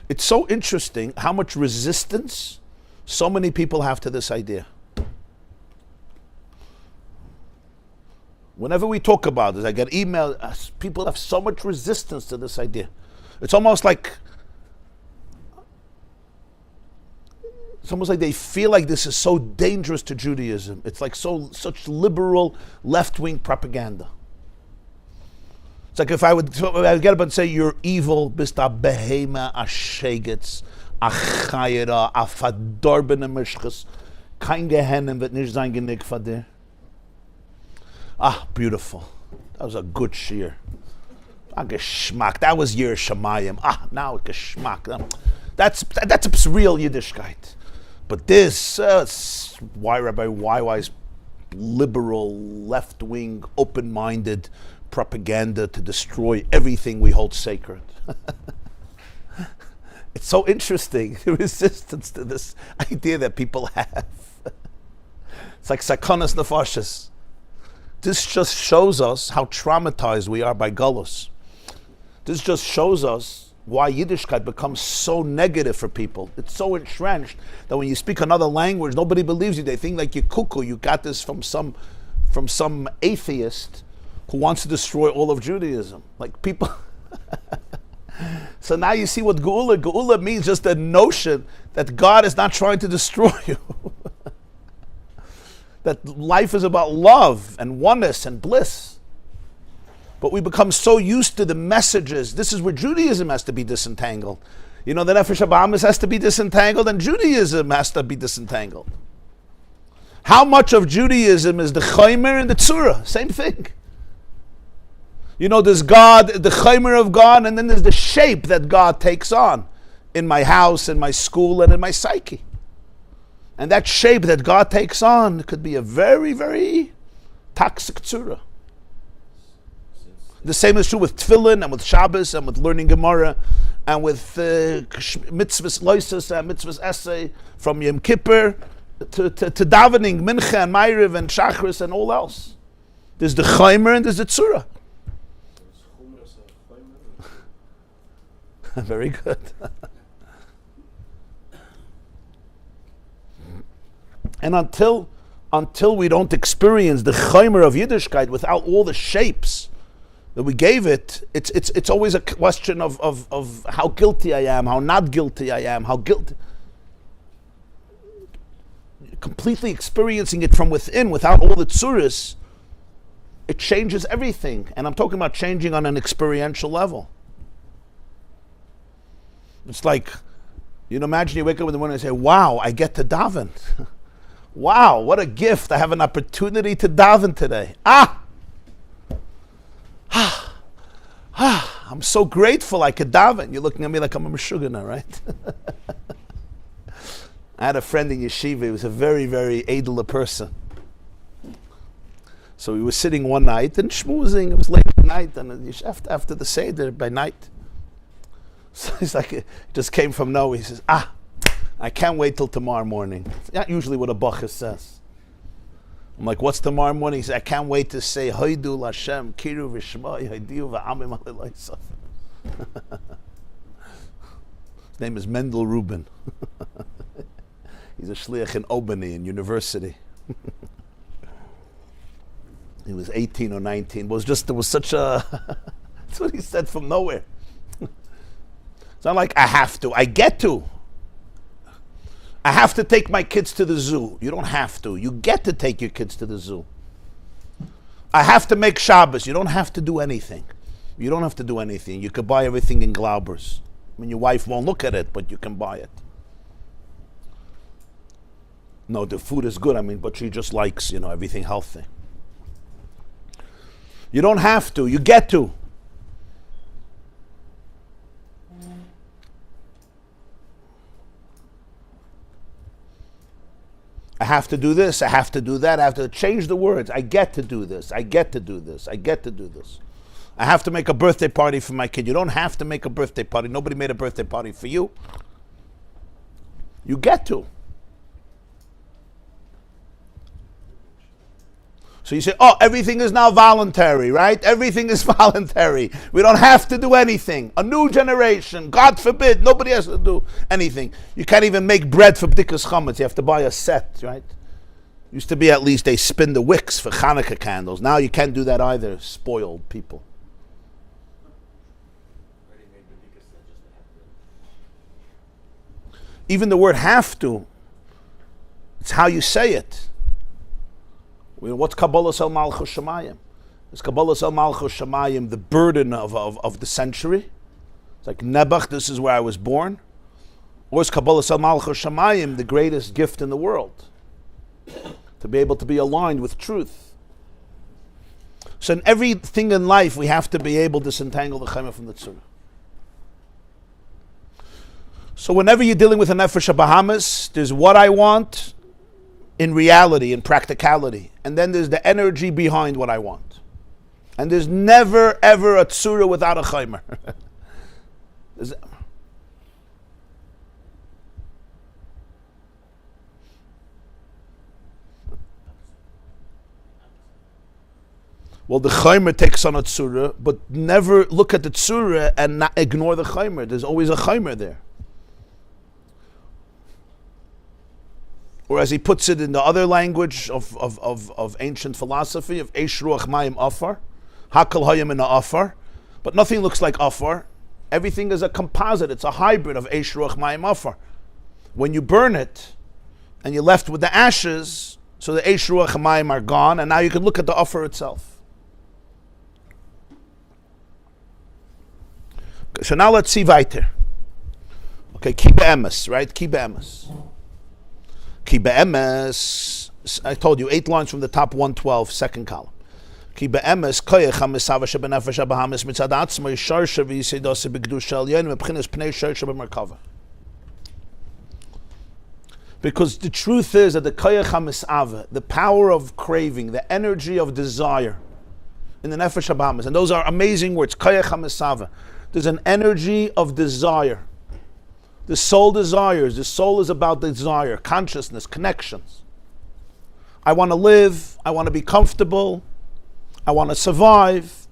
It's so interesting how much resistance so many people have to this idea. Whenever we talk about this, I get emails, people have so much resistance to this idea. It's almost like they feel like this is so dangerous to Judaism. It's like such liberal left-wing propaganda. It's like if I would get up and say, you're evil, bist a behema, a shegetz, a chayera, a verdorbene mischus, kein Gehennen wird nicht sein genick von dir. Ah, beautiful. That was a good shiur. A geschmack. That was your shamayim. Ah, now a geschmack. That's real Yiddishkeit. But this, why Rabbi YY's liberal, left-wing, open-minded propaganda to destroy everything we hold sacred. It's so interesting, the resistance to this idea that people have. It's like sakonas nefashos. This just shows us how traumatized we are by galus. This just shows us why Yiddishkeit becomes so negative for people. It's so entrenched that when you speak another language, nobody believes you. They think like you're cuckoo. You got this from some atheist who wants to destroy all of Judaism. Like people. So now you see what Geula. Geula means just the notion that God is not trying to destroy you. That life is about love and oneness and bliss. But we become so used to the messages. This is where Judaism has to be disentangled. You know, the Nefesh Habahamis has to be disentangled and Judaism has to be disentangled. How much of Judaism is the heifer and the tzura? Same thing. You know, there's God, the heifer of God, and then there's the shape that God takes on in my house, in my school, and in my psyche. And that shape that God takes on could be a very, very toxic tzura. The same is true with tefillin and with Shabbos and with learning Gemara and with mitzvahs loisus and mitzvahs essay from Yom Kippur to davening, mincha and ma'ariv and shachris and all else. There's the chaimer and there's the tzura. Very good. And until we don't experience the chaimer of Yiddishkeit without all the shapes that we gave it, it's always a question of how guilty I am, how not guilty I am, how guilty. completely experiencing it from within without all the tsuras, it changes everything. And I'm talking about changing on an experiential level. It's like, imagine you wake up in the morning and say, wow, I get to daven. Wow, what a gift. I have an opportunity to daven today. I'm so grateful I could daven. You're looking at me like I'm a meshugana, right? I had a friend in yeshiva. He was a very, very edel person. So we were sitting one night and schmoozing. It was late at night, and after the Seder by night. So he's like, it just came from nowhere. He says, I can't wait till tomorrow morning. It's not usually what a bacher says. I'm like, what's tomorrow morning? He says, I can't wait to say, Hoidu Lashem, Kiru Vishmai, Haidiu V'amim Alilaisaf. His name is Mendel Rubin. He's a shliach in Albany in university. He was 18 or 19. There was such a, that's what he said from nowhere. It's not like I have to, I get to. I have to take my kids to the zoo. You don't have to. You get to take your kids to the zoo. I have to make Shabbos. You don't have to do anything. You don't have to do anything. You could buy everything in Glaubers. I mean, your wife won't look at it, but you can buy it. No, the food is good, but she just likes, everything healthy. You don't have to. You get to. I have to do this, I have to do that, I have to change the words. I get to do this, I get to do this, I get to do this. I have to make a birthday party for my kid. You don't have to make a birthday party. Nobody made a birthday party for you. You get to. So you say, everything is now voluntary, right? Everything is voluntary. We don't have to do anything. A new generation, God forbid, nobody has to do anything. You can't even make bread for b'dikas chametz. You have to buy a set, right? Used to be at least they spin the wicks for Hanukkah candles. Now you can't do that either. Spoiled people. Even the word have to, it's how you say it. What's Kabbalah Sel Malchus Shemayim? Is Kabbalah Sel Malchus Shemayim the burden of the century? It's like Nebuch, this is where I was born. Or is Kabbalah Sel Malchus Shemayim the greatest gift in the world? To be able to be aligned with truth. So in everything in life, we have to be able to disentangle the chayma from the tzura. So whenever you're dealing with a nefesh Bahamas, there's what I want in reality, in practicality. And then there's the energy behind what I want. And there's never, ever a tzura without a chaymer. Well, the chaymer takes on a tzura, but never look at the tzura and not ignore the chaymer. There's always a chaymer there. Or as he puts it in the other language of ancient philosophy, of Eish Ruach Mayim Afar, Hakal Hayim in Afar, but nothing looks like Afar. Everything is a composite, it's a hybrid of Eish Ruach Mayim Afar. When you burn it, and you're left with the ashes, so the Eish Ruach Mayim are gone, and now you can look at the Afar itself. So now let's see weiter. Okay, Ki Be'emes, right? Ki Be'emes. Ki be'emes, I told you 8 lines from the top 112, second column. Ki be'emes koyach ha'misava shebenefesh ha'bahamis mitzad atzmo yisharsha v'yisidose b'gdusha elyon mebchinas pnei sharsha b'merkava. Because the truth is that the koyach ha'misava, the power of craving, the energy of desire in the nefesh ha'bahamis, and those are amazing words, koyach ha'misava. There's an energy of desire. The soul desires. The soul is about desire, consciousness, connections. I want to live. I want to be comfortable. I want to survive.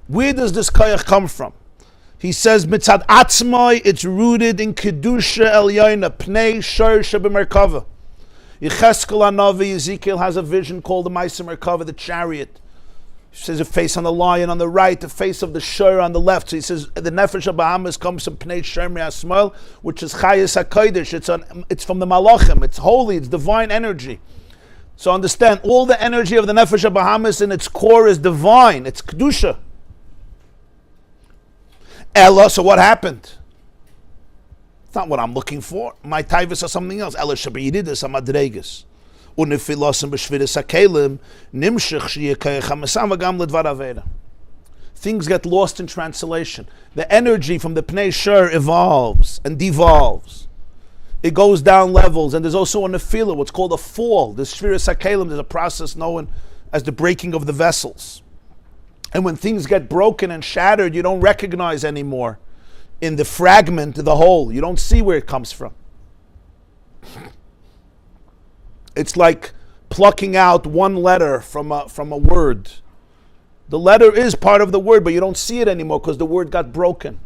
Where does this koyach come from? He says, mitzad atzmai, it's rooted in kedusha elyona, pnei sharsha b'merkava. Yecheskel Hanavi, Ezekiel has a vision called the Ma'aser Merkava, the chariot. He says the face on the lion on the right, the face of the shur on the left. So he says the nefesh Bahamas comes from Pnei Shemri Asmal, which is Chayes HaKodesh. It's from the Malachim. It's holy. It's divine energy. So understand, all the energy of the nefesh Bahamas in its core is divine. It's kedusha. Ella. So what happened? It's not what I'm looking for. My taivas are something else. Ella Shabiyidis Amadregas. Things get lost in translation. The energy from the Pnei Shur evolves and devolves. It goes down levels, and there's also a nefila, what's called a fall. The Shviras HaKelim, there's a process known as the breaking of the vessels. And when things get broken and shattered, you don't recognize anymore in the fragment, the whole. You don't see where it comes from. It's like plucking out one letter from a word. The letter is part of the word, but you don't see it anymore because the word got broken.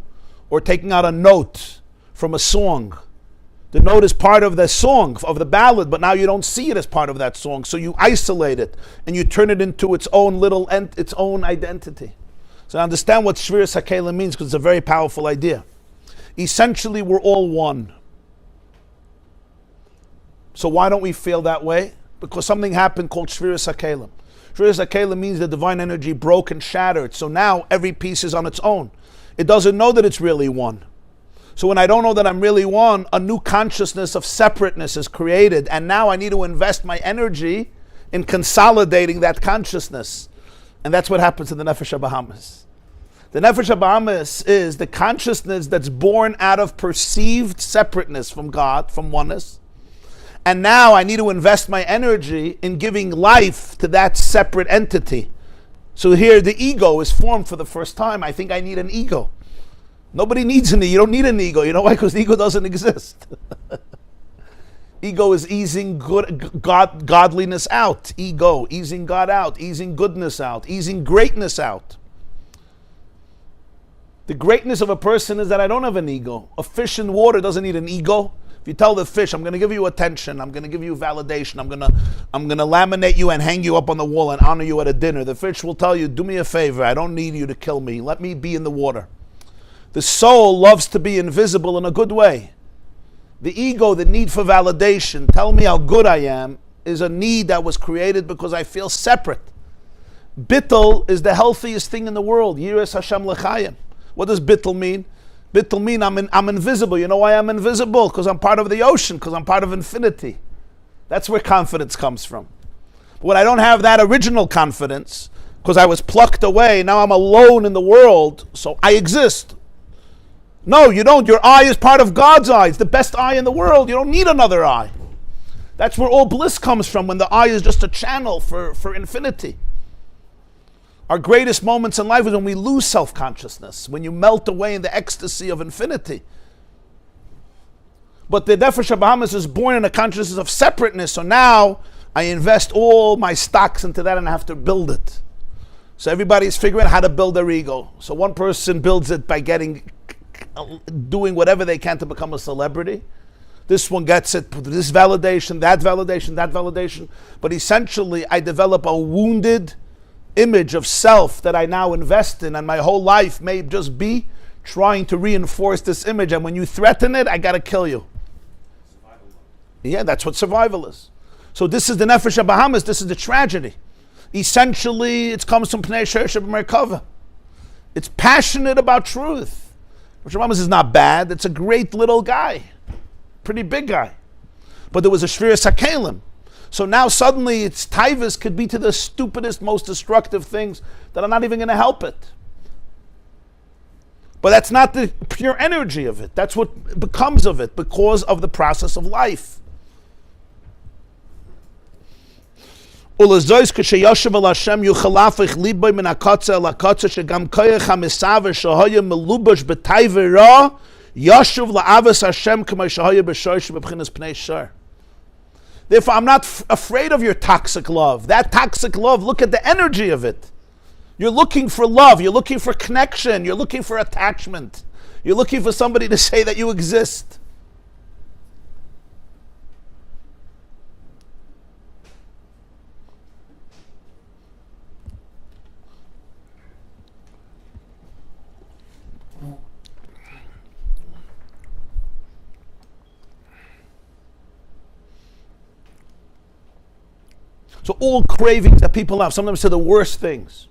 Or taking out a note from a song. The note is part of the song, of the ballad, but now you don't see it as part of that song. So you isolate it and you turn it into its own its own identity. So I understand what Shviras HaKelim means because it's a very powerful idea. Essentially, we're all one. So why don't we feel that way? Because something happened called Shviras HaKelim. Shviras HaKelim means the divine energy broke and shattered. So now every piece is on its own. It doesn't know that it's really one. So when I don't know that I'm really one, a new consciousness of separateness is created. And now I need to invest my energy in consolidating that consciousness. And that's what happens in the Nefesh HaBahamas. The Nefesh HaBahamas is the consciousness that's born out of perceived separateness from God, from oneness. And now I need to invest my energy in giving life to that separate entity. So here the ego is formed for the first time. I think I need an ego. Nobody needs an ego. You don't need an ego. You know why? Because the ego doesn't exist. Ego is easing godliness out. Ego, easing God out, easing goodness out, easing greatness out. The greatness of a person is that I don't have an ego. A fish in water doesn't need an ego. If you tell the fish, I'm going to give you attention, I'm going to give you validation, I'm going to laminate you and hang you up on the wall and honor you at a dinner, the fish will tell you, do me a favor, I don't need you to kill me, let me be in the water. The soul loves to be invisible in a good way. The ego, the need for validation, tell me how good I am, is a need that was created because I feel separate. Bittul is the healthiest thing in the world. Yiras Hashem L'chaim. What does bittul mean? Bittul mean I'm invisible. You know why I'm invisible? Because I'm part of the ocean, because I'm part of infinity. That's where confidence comes from. But when I don't have that original confidence, because I was plucked away, now I'm alone in the world, so I exist. No, you don't. Your eye is part of God's eye. It's the best eye in the world. You don't need another eye. That's where all bliss comes from, when the eye is just a channel for infinity. Our greatest moments in life is when we lose self-consciousness, when you melt away in the ecstasy of infinity. But the Nefesh HaBahamas is born in a consciousness of separateness, so now I invest all my stocks into that and I have to build it. So everybody's figuring out how to build their ego. So one person builds it by doing whatever they can to become a celebrity. This one gets it, this validation, that validation, that validation. But essentially, I develop a wounded image of self that I now invest in, and my whole life may just be trying to reinforce this image, and when you threaten it, I gotta kill you. Survival. Yeah, that's what survival is. So this is the Nefesh HaBahamas, this is the tragedy. Essentially, it comes from Pnei Shur Merkava. It's passionate about truth. Nefesh HaBahamas is not bad, it's a great little guy. Pretty big guy. But there was a Shviras HaKelim. So now suddenly its taivas could be to the stupidest, most destructive things that are not even going to help it. But that's not the pure energy of it. That's what becomes of it because of the process of life. Yashuv la'avas Hashem k'may shahaya b'shorish b'bchinas pnei shor. Therefore, I'm not afraid of your toxic love. That toxic love, look at the energy of it. You're looking for love. You're looking for connection. You're looking for attachment. You're looking for somebody to say that you exist. So all cravings that people have, sometimes to the worst things.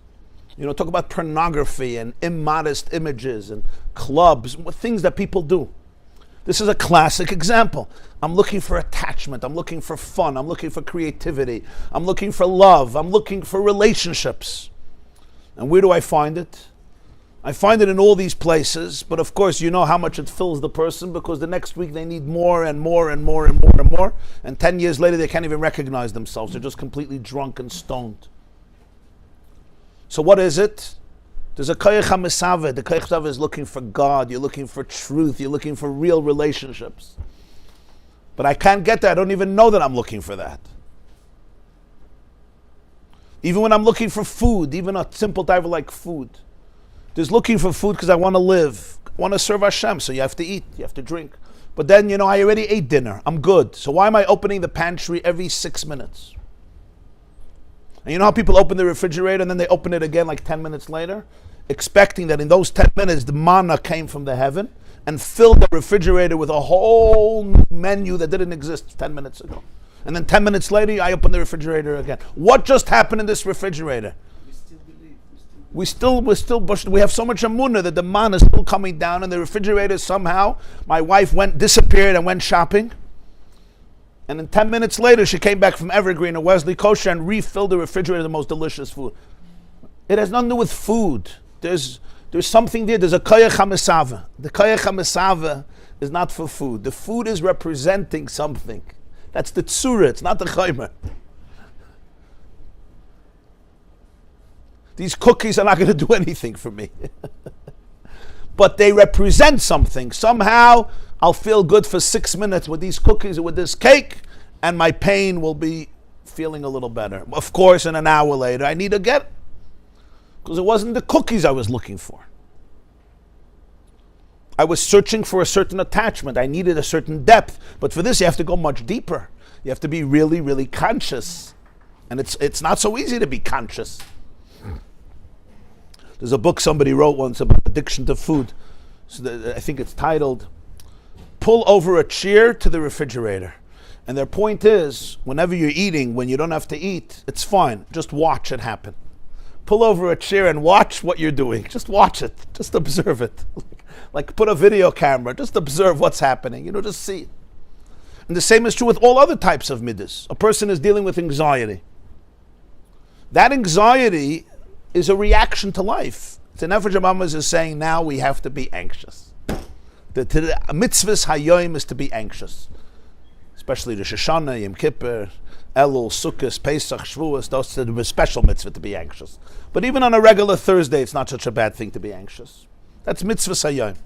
Talk about pornography and immodest images and clubs, things that people do. This is a classic example. I'm looking for attachment. I'm looking for fun. I'm looking for creativity. I'm looking for love. I'm looking for relationships. And where do I find it? I find it in all these places, but of course you know how much it fills the person, because the next week they need more and more and more and more and more, and 10 years later they can't even recognize themselves. They're just completely drunk and stoned. So what is it? There's a koyach hamisaveh. The koyach hamisaveh is looking for God. You're looking for truth. You're looking for real relationships. But I can't get that. I don't even know that I'm looking for that. Even when I'm looking for food, even a simple type of like food. There's looking for food because I want to live. I want to serve Hashem, so you have to eat, you have to drink. But then, I already ate dinner. I'm good. So why am I opening the pantry every 6 minutes? And you know how people open the refrigerator and then they open it again like 10 minutes later? Expecting that in those 10 minutes the manna came from the heaven and filled the refrigerator with a whole new menu that didn't exist 10 minutes ago. And then 10 minutes later I open the refrigerator again. What just happened in this refrigerator? We have so much amunah that the man is still coming down in the refrigerator somehow. My wife disappeared and went shopping. And then 10 minutes later, she came back from Evergreen or Wesley Kosher and refilled the refrigerator with the most delicious food. It has nothing to do with food. There's something there. There's a koyach hamisaveh. The koyach hamisaveh is not for food. The food is representing something. That's the tzura. It's not the chaymer. These cookies are not going to do anything for me. But they represent something. Somehow, I'll feel good for 6 minutes with these cookies or with this cake, and my pain will be feeling a little better. Of course, in an hour later, I need to get it. Because it wasn't the cookies I was looking for. I was searching for a certain attachment. I needed a certain depth. But for this, you have to go much deeper. You have to be really, really conscious. And it's not so easy to be conscious. There's a book somebody wrote once about addiction to food. So I think it's titled, Pull Over a Chair to the Refrigerator. And their point is, whenever you're eating, when you don't have to eat, it's fine. Just watch it happen. Pull over a chair and watch what you're doing. Just watch it. Just observe it. Like put a video camera. Just observe what's happening. Just see it. And the same is true with all other types of midas. A person is dealing with anxiety. That anxiety is a reaction to life. The Nefesh HaBamas is saying now we have to be anxious. The mitzvahs hayoim is to be anxious. Especially the Shoshana, Yom Kippur, Elul, Sukkot, Pesach, Shavuos, those are the special mitzvah to be anxious. But even on a regular Thursday, it's not such a bad thing to be anxious. That's mitzvahs hayoim.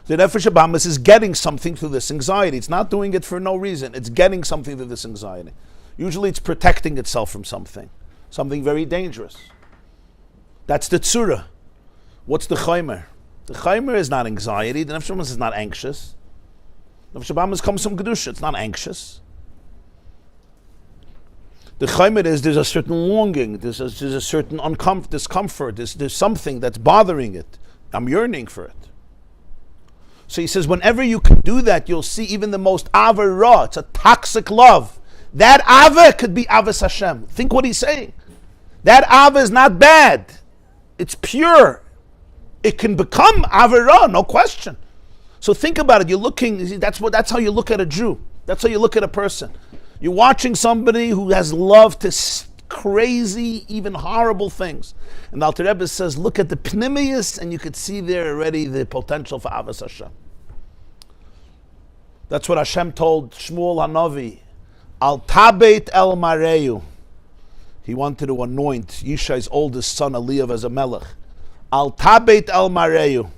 The Nefesh HaBamas is getting something through this anxiety. It's not doing it for no reason. It's getting something through this anxiety. Usually it's protecting itself from something very dangerous. That's the tzura. What's the chaymer? The chaymer is not anxiety. The Nefesh HaBamas is not anxious. The Nefesh HaBamas comes from kedusha. It's not anxious. The chaymer is there's a certain longing. There's a certain discomfort. There's something that's bothering it. I'm yearning for it. So he says, whenever you can do that, you'll see even the most avera. It's a toxic love. That ava could be avas Hashem. Think what he's saying. That ava is not bad. It's pure. It can become avera, no question. So think about it. You're looking. That's how you look at a Jew. That's how you look at a person. You're watching somebody who has love to crazy, even horrible things. And the Alter Rebbe says, look at the pnimius, and you could see there already the potential for avas Hashem. That's what Hashem told Shmuel Hanavi. Al tabeit el mareu. He wanted to anoint Yishai's oldest son Eliyav as a melech. Al tabeit el mareu.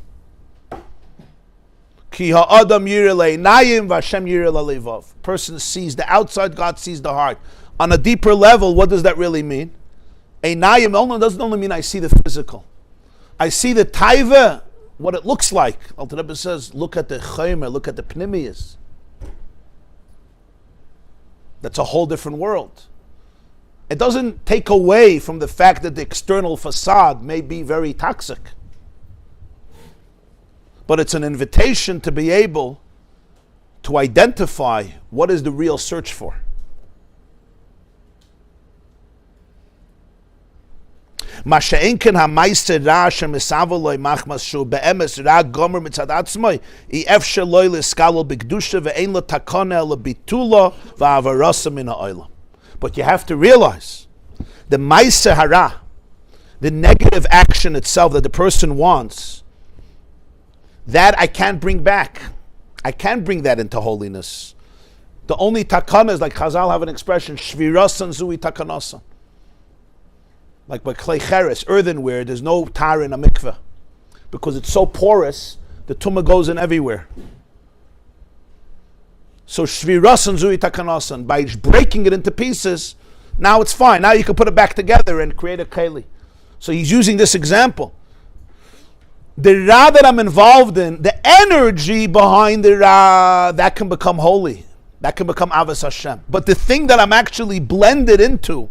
Ki ha'adam yireh le'nayim v'Hashem yireh le'levav. Person sees the outside, God sees the heart. On a deeper level, what does that really mean? Einayim doesn't only mean I see the physical. I see the taiva, what it looks like. Alter Rebbe says, look at the chaymer, look at the pnimius. That's a whole different world. It doesn't take away from the fact that the external facade may be very toxic. But it's an invitation to be able to identify what is the real search for. Masha'enken ha-meister ra shemisava loy machmas shu be'emes ra gomer mitzad atzmai I efshe loy l'skalol b'kedusha ve'ein lo takona l'bitula va'avarasa min ha'olam. But you have to realize, the meiser hara, the negative action itself that the person wants, that I can't bring back. I can't bring that into holiness. The only takana is, like Chazal have an expression, shvirasan zui takanasa. Like by clay cheres, earthenware, there's no tar in a mikveh. Because it's so porous, the tumah goes in everywhere. So shvirasan zui takanasan, by breaking it into pieces, now it's fine. Now you can put it back together and create a keli. So he's using this example. The ra that I'm involved in, the energy behind the ra, that can become holy. That can become Avos Hashem. But the thing that I'm actually blended into,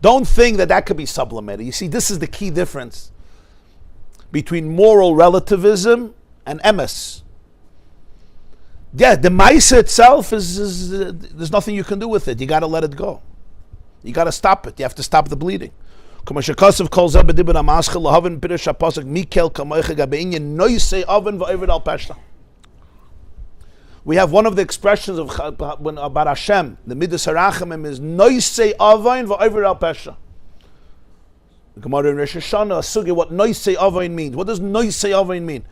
don't think that that could be sublimated. You see, this is the key difference between moral relativism and emes. Yeah, the Maisa itself is there's nothing you can do with it. You got to let it go. You got to stop it. You have to stop the bleeding. We have one of the expressions of about Hashem, the Midas Harachamim, is Noisei Avain v'Over al Pesha. The Gemara in Rosh Hashanah, Sugi, what Noisei Avain means. What does Noisei Avain mean?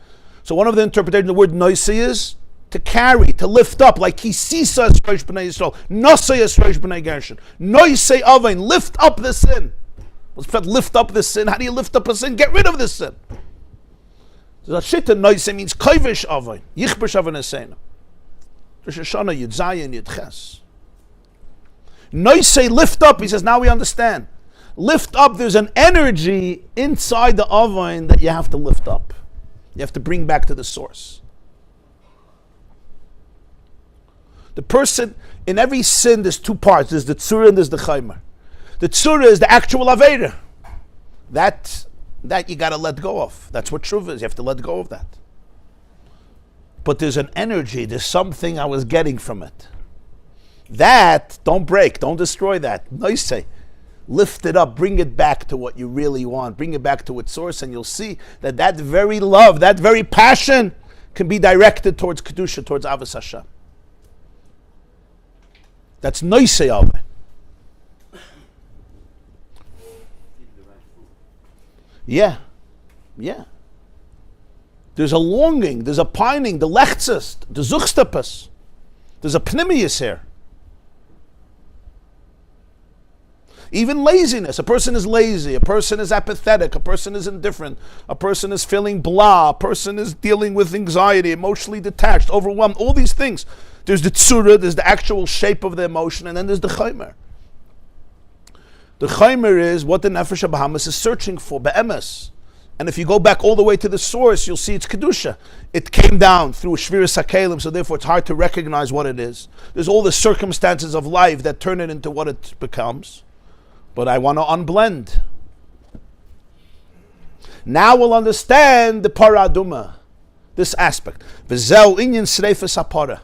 So one of the interpretations of the word Noisei is to carry, to lift up, like Kisisa es Rosh B'nai Yisrael, Nosei es Rosh B'nai Gershon. Noisei Avain, lift up the sin. Lift up the sin. How do you lift up a sin? Get rid of the sin. So that shita Noisei means Koivish Avain, Yichbesh Avain Esena. Rosh Hashanah, Yud Zayin, Yud Ches. Noisei, lift up. He says, now we understand. Lift up, there's an energy inside the oven that you have to lift up. You have to bring back to the source. The person, in every sin, there's two parts. There's the tzura and there's the chaimer. The tzura is the actual aveira. That you got to let go of. That's what tshuva is. You have to let go of that. But there's an energy, there's something I was getting from it. That, don't break, don't destroy that. Noisei. Lift it up, bring it back to what you really want. Bring it back to its source, and you'll see that that very love, that very passion can be directed towards Kedusha, towards Avos Hashem. That's Noisei Avon. Yeah. There's a longing, there's a pining, the lechtzest, the zuchstapus. There's a pnimius here. Even laziness. A person is lazy, a person is apathetic, a person is indifferent, a person is feeling blah, a person is dealing with anxiety, emotionally detached, overwhelmed, all these things. There's the tzura, there's the actual shape of the emotion, and then there's the chaimer. The chaimer is what the Nefesh HaBahamis is searching for, be'emes. And if you go back all the way to the source, you'll see it's Kedusha. It came down through Shviras HaKelim, so therefore it's hard to recognize what it is. There's all the circumstances of life that turn it into what it becomes. But I want to unblend. Now we'll understand the paraduma, this aspect. V'zeu inyan sreifas hapara.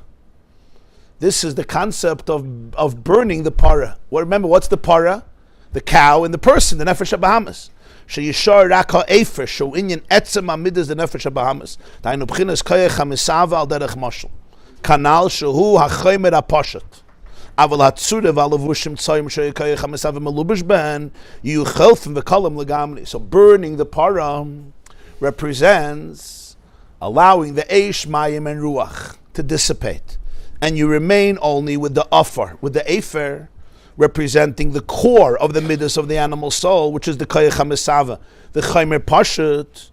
This is the concept of burning the para. Well, remember, what's the para? The cow and the person, the Nefesh HaBahamis. Sheyishar rak heifer, sho inyan etzem amidas the Nefesh HaBahamis. Dainu b'chinas koyach hamisava al derech mashal. Kanal shehu hachaymer hapashat. Aval hatzure v'alavushim tzayim sheikoyach hamisava melubish ben yuchelfim v'kolam legamri. So burning the para represents allowing the eish, mayim, and ruach to dissipate. And you remain only with the afar, with the heifer, representing the core of the midas of the animal soul, which is the koyach hamisava, the chaymer pashat.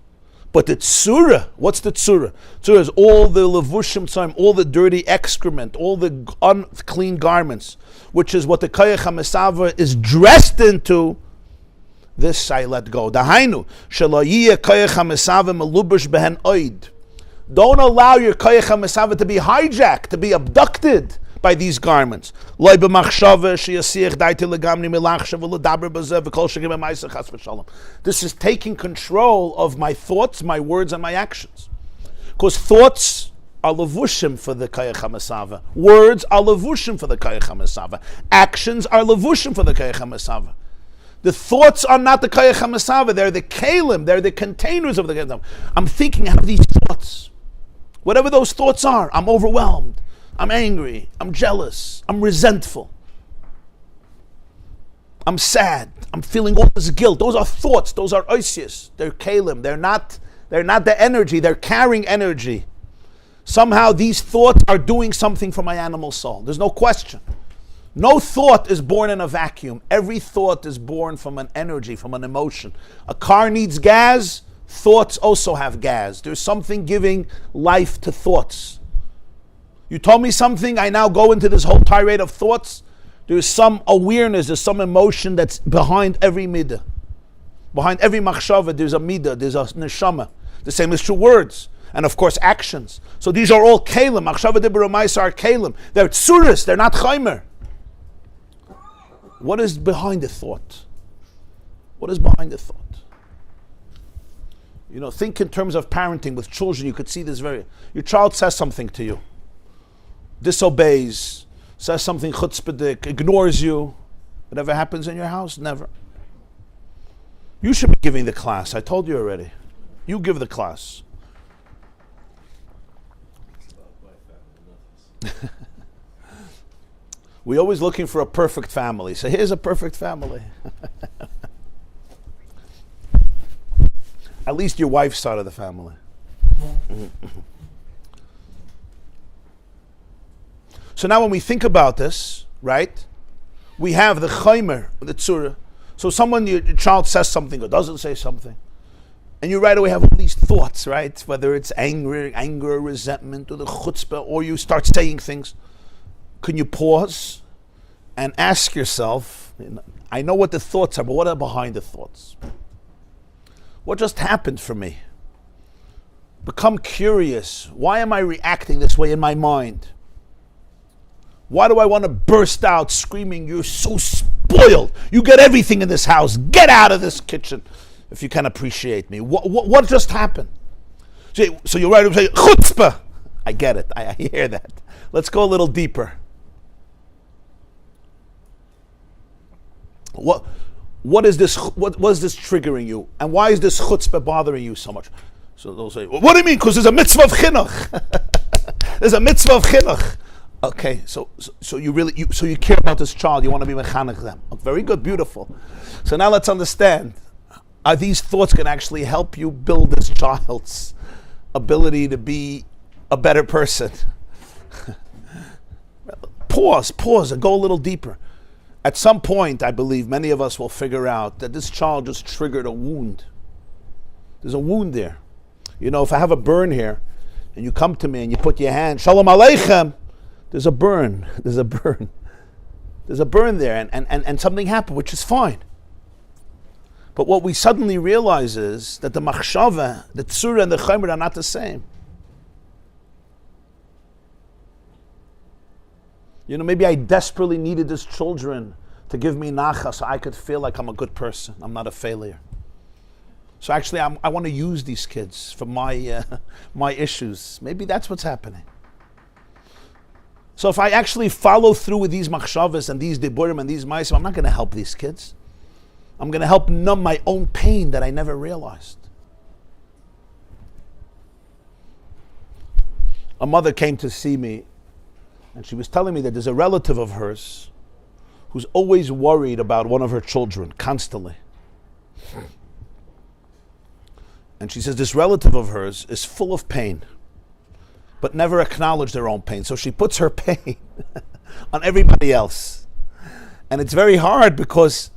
But the tzura, what's the tzura? Tzura is all the levushim tzayim, all the dirty excrement, all the unclean garments, which is what the koyach hamisava is dressed into. This I let go. Dahainu shelo yiyeh koyach hamisava melubash behen oid. Don't allow your koyach hamisava to be hijacked, to be abducted by these garments. This is taking control of my thoughts, my words, and my actions. Because thoughts are levushim for the koyach hamisava. Words are levushim for the koyach hamisava. Actions are levushim for the koyach hamisava. The thoughts are not the Kayach HaMasava. They're the Kalim. They're the containers of the Kayach. I'm thinking out of these thoughts. Whatever those thoughts are, I'm overwhelmed. I'm angry. I'm jealous. I'm resentful. I'm sad. I'm feeling all this guilt. Those are thoughts. Those are oisius. They're kalim. They're not the energy. They're carrying energy. Somehow these thoughts are doing something for my animal soul. There's no question. No thought is born in a vacuum. Every thought is born from an energy, from an emotion. A car needs gas. Thoughts also have gas. There's something giving life to thoughts. You told me something, I now go into this whole tirade of thoughts. There's some awareness, there's some emotion that's behind every midah. Behind every machshava, there's a midah, there's a neshama. The same is true words. And of course actions. So these are all kalim. Machshava dibur u'maisa are kalim. They're tsuris, they're not chaimer. What is behind the thought? What is behind the thought? You know, think in terms of parenting with children. You could see this your child says something to you, disobeys, says something chutzpahdik, ignores you. Whatever happens in your house, never. You should be giving the class. I told you already. You give the class. We're always looking for a perfect family. So here's a perfect family. At least your wife's side of the family. So now when we think about this, right, we have the chaimer, the tzura. So your child says something or doesn't say something, and you right away have all these thoughts, right? Whether it's anger, resentment, or the chutzpah, or you start saying things. Can you pause and ask yourself, I know what the thoughts are, but what are behind the thoughts? What just happened for me? Become curious. Why am I reacting this way in my mind? Why do I want to burst out screaming, you're so spoiled. You get everything in this house. Get out of this kitchen if you can appreciate me. What just happened? So you're right to say, chutzpah. I get it. I hear that. Let's go a little deeper. What is this triggering you? And why is this chutzpah bothering you so much? So they'll say, well, what do you mean? Because there's a mitzvah of chinuch. There's a mitzvah of chinuch. Okay, so you care about this child. You want to be mechanech them. Very good, beautiful. So now let's understand. Are these thoughts can actually help you build this child's ability to be a better person? Pause, and go a little deeper. At some point, I believe many of us will figure out that this child just triggered a wound. There's a wound there. You know, if I have a burn here, and you come to me and you put your hand, Shalom Aleichem, there's a burn there, and something happened, which is fine. But what we suddenly realize is that the machshava, the tzura and the chaimer are not the same. You know, maybe I desperately needed these children to give me nacha so I could feel like I'm a good person. I'm not a failure. So actually, I want to use these kids for my issues. Maybe that's what's happening. So if I actually follow through with these machshavas and these diburim and these ma'asim, I'm not going to help these kids. I'm going to help numb my own pain that I never realized. A mother came to see me, and she was telling me that there's a relative of hers who's always worried about one of her children, constantly. And she says this relative of hers is full of pain, but never acknowledge their own pain. So she puts her pain on everybody else. And it's very hard because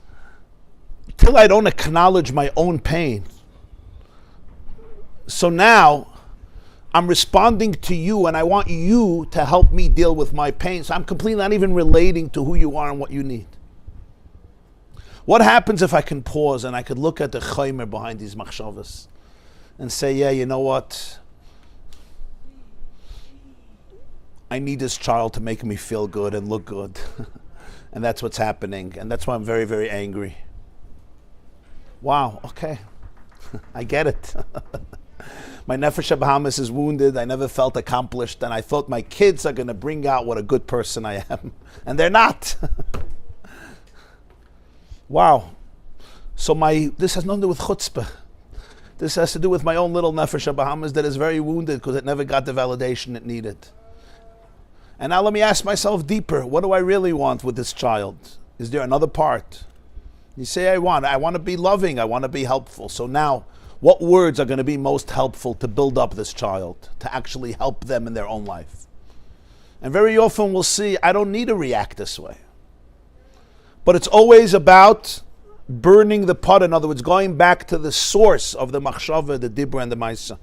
till I don't acknowledge my own pain, so now I'm responding to you and I want you to help me deal with my pain. So I'm completely not even relating to who you are and what you need. What happens if I can pause and I could look at the chaimer behind these machshavas and say, yeah, you know what? I need this child to make me feel good and look good. And that's what's happening. And that's why I'm very, very angry. Wow, okay. I get it. My nefesh Bahamas is wounded. I never felt accomplished. And I thought my kids are going to bring out what a good person I am. And they're not. Wow. So this has nothing to do with chutzpah. This has to do with my own little nefesh Bahamas that is very wounded because it never got the validation it needed. And now let me ask myself deeper, what do I really want with this child? Is there another part? You say I want to be loving, I want to be helpful. So now, what words are going to be most helpful to build up this child, to actually help them in their own life? And very often we'll see, I don't need to react this way. But it's always about burning the pot, in other words, going back to the source of the machshava, the dibra and the maisa.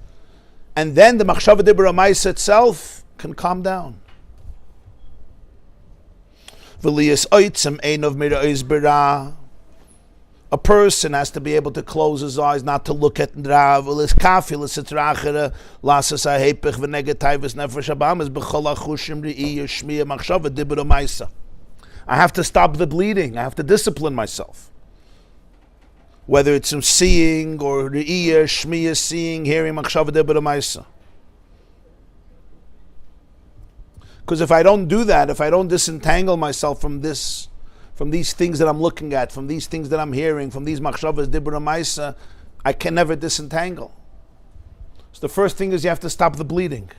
And then the machshava, dibra, and maisa itself can calm down. A person has to be able to close his eyes, not to look at Rav. I have to stop the bleeding. I have to discipline myself. Whether it's seeing or re'iyah, shmiyah, seeing, hearing, machshava, dibur, maisa. Because if I don't do that, if I don't disentangle myself from these things that I'm looking at, from these things that I'm hearing, from these machshavas, dibur, maisa, I can never disentangle. So the first thing is you have to stop the bleeding.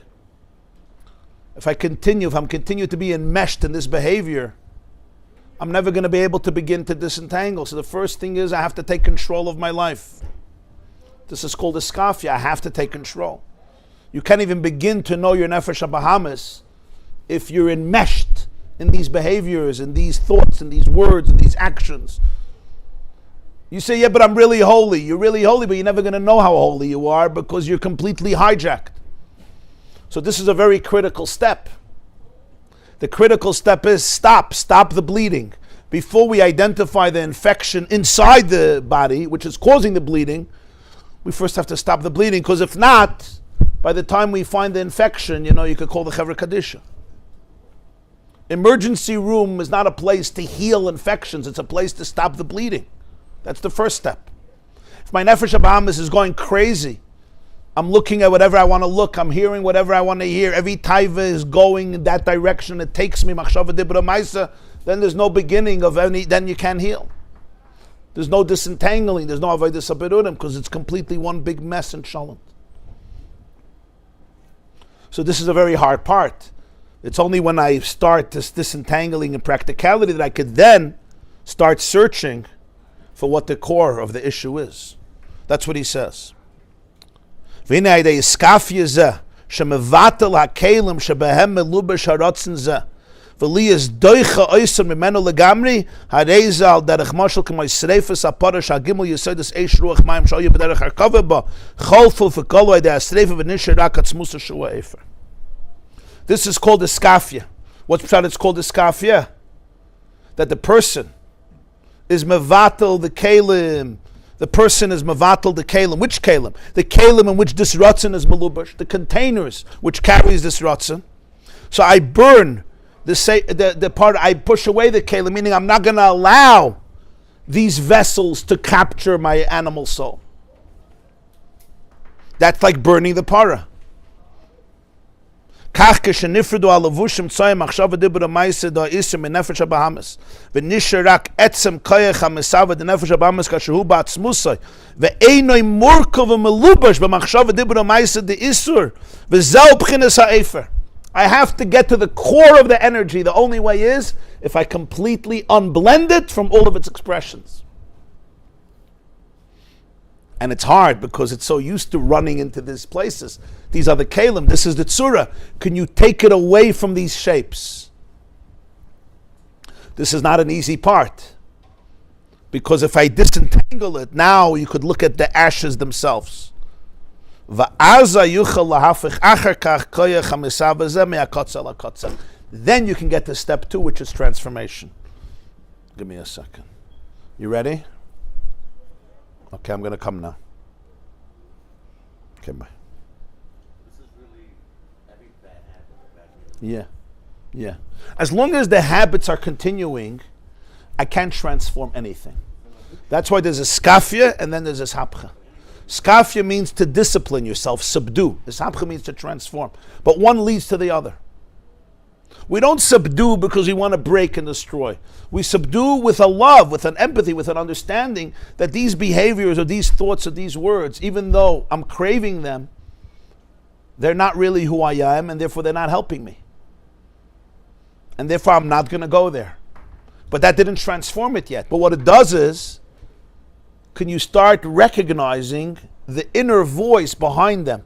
If I'm continue to be enmeshed in this behavior, I'm never going to be able to begin to disentangle. So the first thing is I have to take control of my life. This is called iskafia. I have to take control. You can't even begin to know your nefesh Bahamas if you're enmeshed in these behaviors, in these thoughts, in these words, in these actions. You say, yeah, but I'm really holy. You're really holy, but you're never going to know how holy you are because you're completely hijacked. So this is a very critical step. The critical step is stop the bleeding. Before we identify the infection inside the body, which is causing the bleeding, we first have to stop the bleeding, because if not, by the time we find the infection, you could call the Chevra Kadisha. Emergency room is not a place to heal infections, it's a place to stop the bleeding. That's the first step. If my nefesh Bahamas is going crazy, I'm looking at whatever I want to look, I'm hearing whatever I want to hear, every taiva is going in that direction, it takes me, machshava dibra maisa, then there's no beginning of any, then you can't heal. There's no disentangling, there's no avodas haberurim, because it's completely one big mess in shalom. So this is a very hard part. It's only when I start this disentangling and practicality that I could then start searching for what the core of the issue is. That's what he says. V'nei idei iskafia zeh shemevatel hakelim shebehem melubesh haratzon zeh v'li is doicha oiser mimeno legamri hareza al derech mashal k'may sreifas aparash hagimel yesodus eish ruach mayim shal yibederech harkava ba cholful v'kolo idei asreifa v'nisher rak atzmusa shua heifer. This is called iskafia. What's pshat? It's called iskafia. That the person is mevatel the kelim. The person is mevatel the kelim. Which kelim? The kelim in which this ratzon is melubash. The containers which carries this ratzon. So I burn the part. I push away the kelim, meaning I'm not going to allow these vessels to capture my animal soul. That's like burning the para. Kach keshenifredu alavushim tzoyim machshava dibra ma'aseh da isur min nefesh habahamas v'nisher rak etzem koyach hamesava de nefesh habahamas kashehu ba'atzmusay ve'einoi murkov v'melubash b'machshava dibra ma'aseh de isur v'zeu b'chinas ha'eifer. I have to get to the core of the energy. The only way is if I completely unblend it from all of its expressions. And it's hard because it's so used to running into these places. These are the kalim. This is the tzura. Can you take it away from these shapes? This is not an easy part. Because if I disentangle it, now you could look at the ashes themselves. Then you can get to step 2, which is transformation. Give me a second. You ready? Okay, I'm going to come now. Okay, bye. This is really every bad habit. Yeah. As long as the habits are continuing, I can't transform anything. That's why there's a skafia and then there's a hapcha. Skafia means to discipline yourself, subdue. This hapcha means to transform. But one leads to the other. We don't subdue because we want to break and destroy. We subdue with a love, with an empathy, with an understanding that these behaviors or these thoughts or these words, even though I'm craving them, they're not really who I am, and therefore they're not helping me. And therefore I'm not going to go there. But that didn't transform it yet. But what it does is, can you start recognizing the inner voice behind them?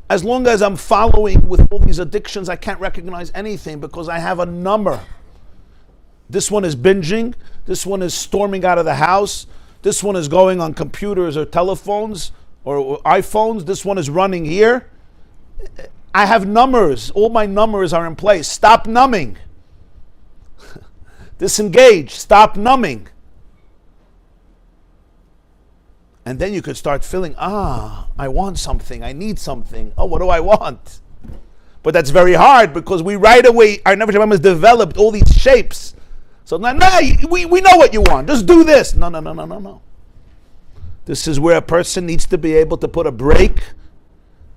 As long as I'm following with all these addictions, I can't recognize anything because I have a number. This one is binging. This one is storming out of the house. This one is going on computers or telephones or iPhones. This one is running here. I have numbers. All my numbers are in place. Stop numbing. Disengage. Stop numbing. And then you could start feeling, I want something, I need something. Oh, what do I want? But that's very hard because we right away, our Nefesh HaBahama has developed all these shapes. So now, we know what you want. Just do this. No. This is where a person needs to be able to put a break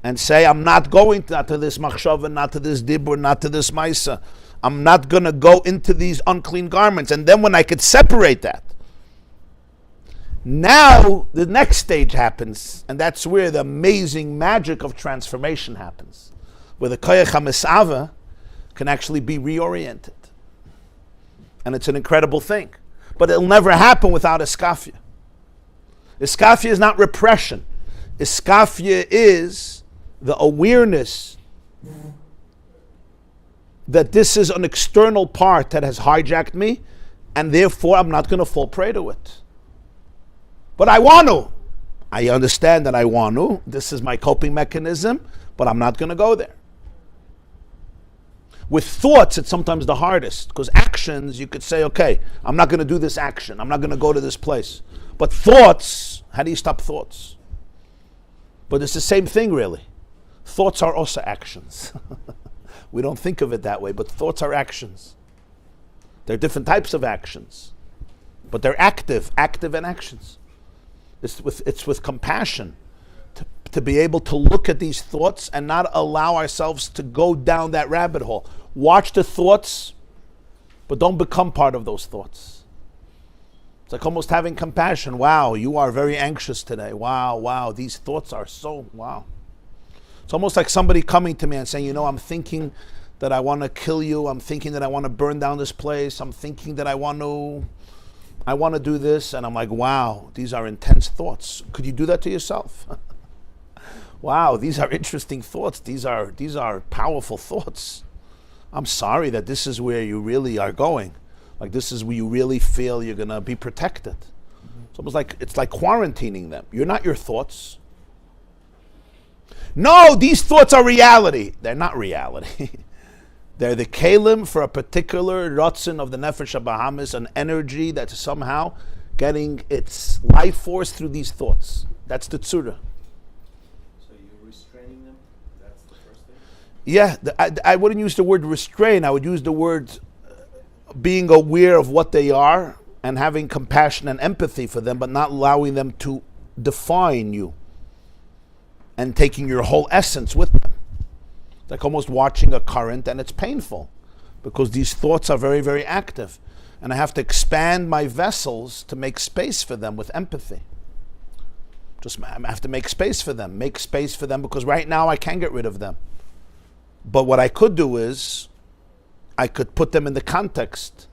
and say, I'm not going not to this machshava, not to this dibur, not to this maisa. I'm not going to go into these unclean garments. And then when I could separate that, now the next stage happens, and that's where the amazing magic of transformation happens, where the koyach hamesava can actually be reoriented. And it's an incredible thing. But it'll never happen without iskafia. Iskafia is not repression. Iskafia is the awareness that this is an external part that has hijacked me, and therefore I'm not going to fall prey to it. But I want to. I understand that I want to. This is my coping mechanism, but I'm not going to go there. With thoughts, it's sometimes the hardest, because actions, you could say, okay, I'm not going to do this action. I'm not going to go to this place. But thoughts, how do you stop thoughts? But it's the same thing, really. Thoughts are also actions. We don't think of it that way, but thoughts are actions. There are different types of actions, but they're active and actions. It's with compassion to be able to look at these thoughts and not allow ourselves to go down that rabbit hole. Watch the thoughts, but don't become part of those thoughts. It's like almost having compassion. Wow, you are very anxious today. Wow, these thoughts are so, wow. It's almost like somebody coming to me and saying, I'm thinking that I want to kill you. I'm thinking that I want to burn down this place. I'm thinking that I want to do this. And I'm like, wow, these are intense thoughts. Could you do that to yourself? Wow, these are interesting thoughts. These are powerful thoughts. I'm sorry that this is where you really are going. Like this is where you really feel you're going to be protected. It's almost like, it's like quarantining them. You're not your thoughts. No, these thoughts are reality. They're not reality. They're the kalim for a particular ratzon of the Nefesh HaBahama, an energy that's somehow getting its life force through these thoughts. That's the tzura. So you're restraining them? That's the first thing? Yeah, I wouldn't use the word restrain. I would use the word being aware of what they are and having compassion and empathy for them, but not allowing them to define you and taking your whole essence with them. It's like almost watching a current, and it's painful because these thoughts are very, very active. And I have to expand my vessels to make space for them with empathy. I have to make space for them because right now I can't get rid of them. But what I could do is I could put them in the context.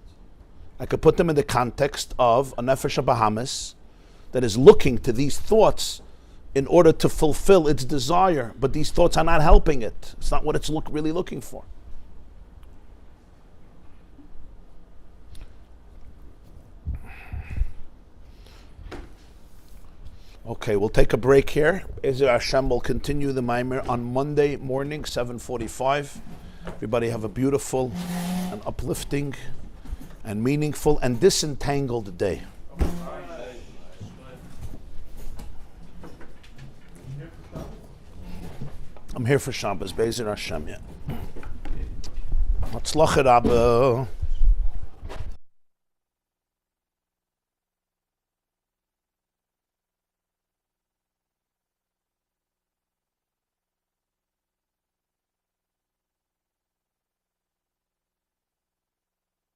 I could put them in the context of a Nefesh HaBahama that is looking to these thoughts in order to fulfill its desire, but these thoughts are not helping it. It's not what it's really looking for. Okay, we'll take a break here. Ezer Hashem will continue the Maimer on Monday morning, 7:45. Everybody have a beautiful and uplifting and meaningful and disentangled day. I'm here for Shabbos, Be'ezer Hashem, yeah. Matzlachet, Rebbe.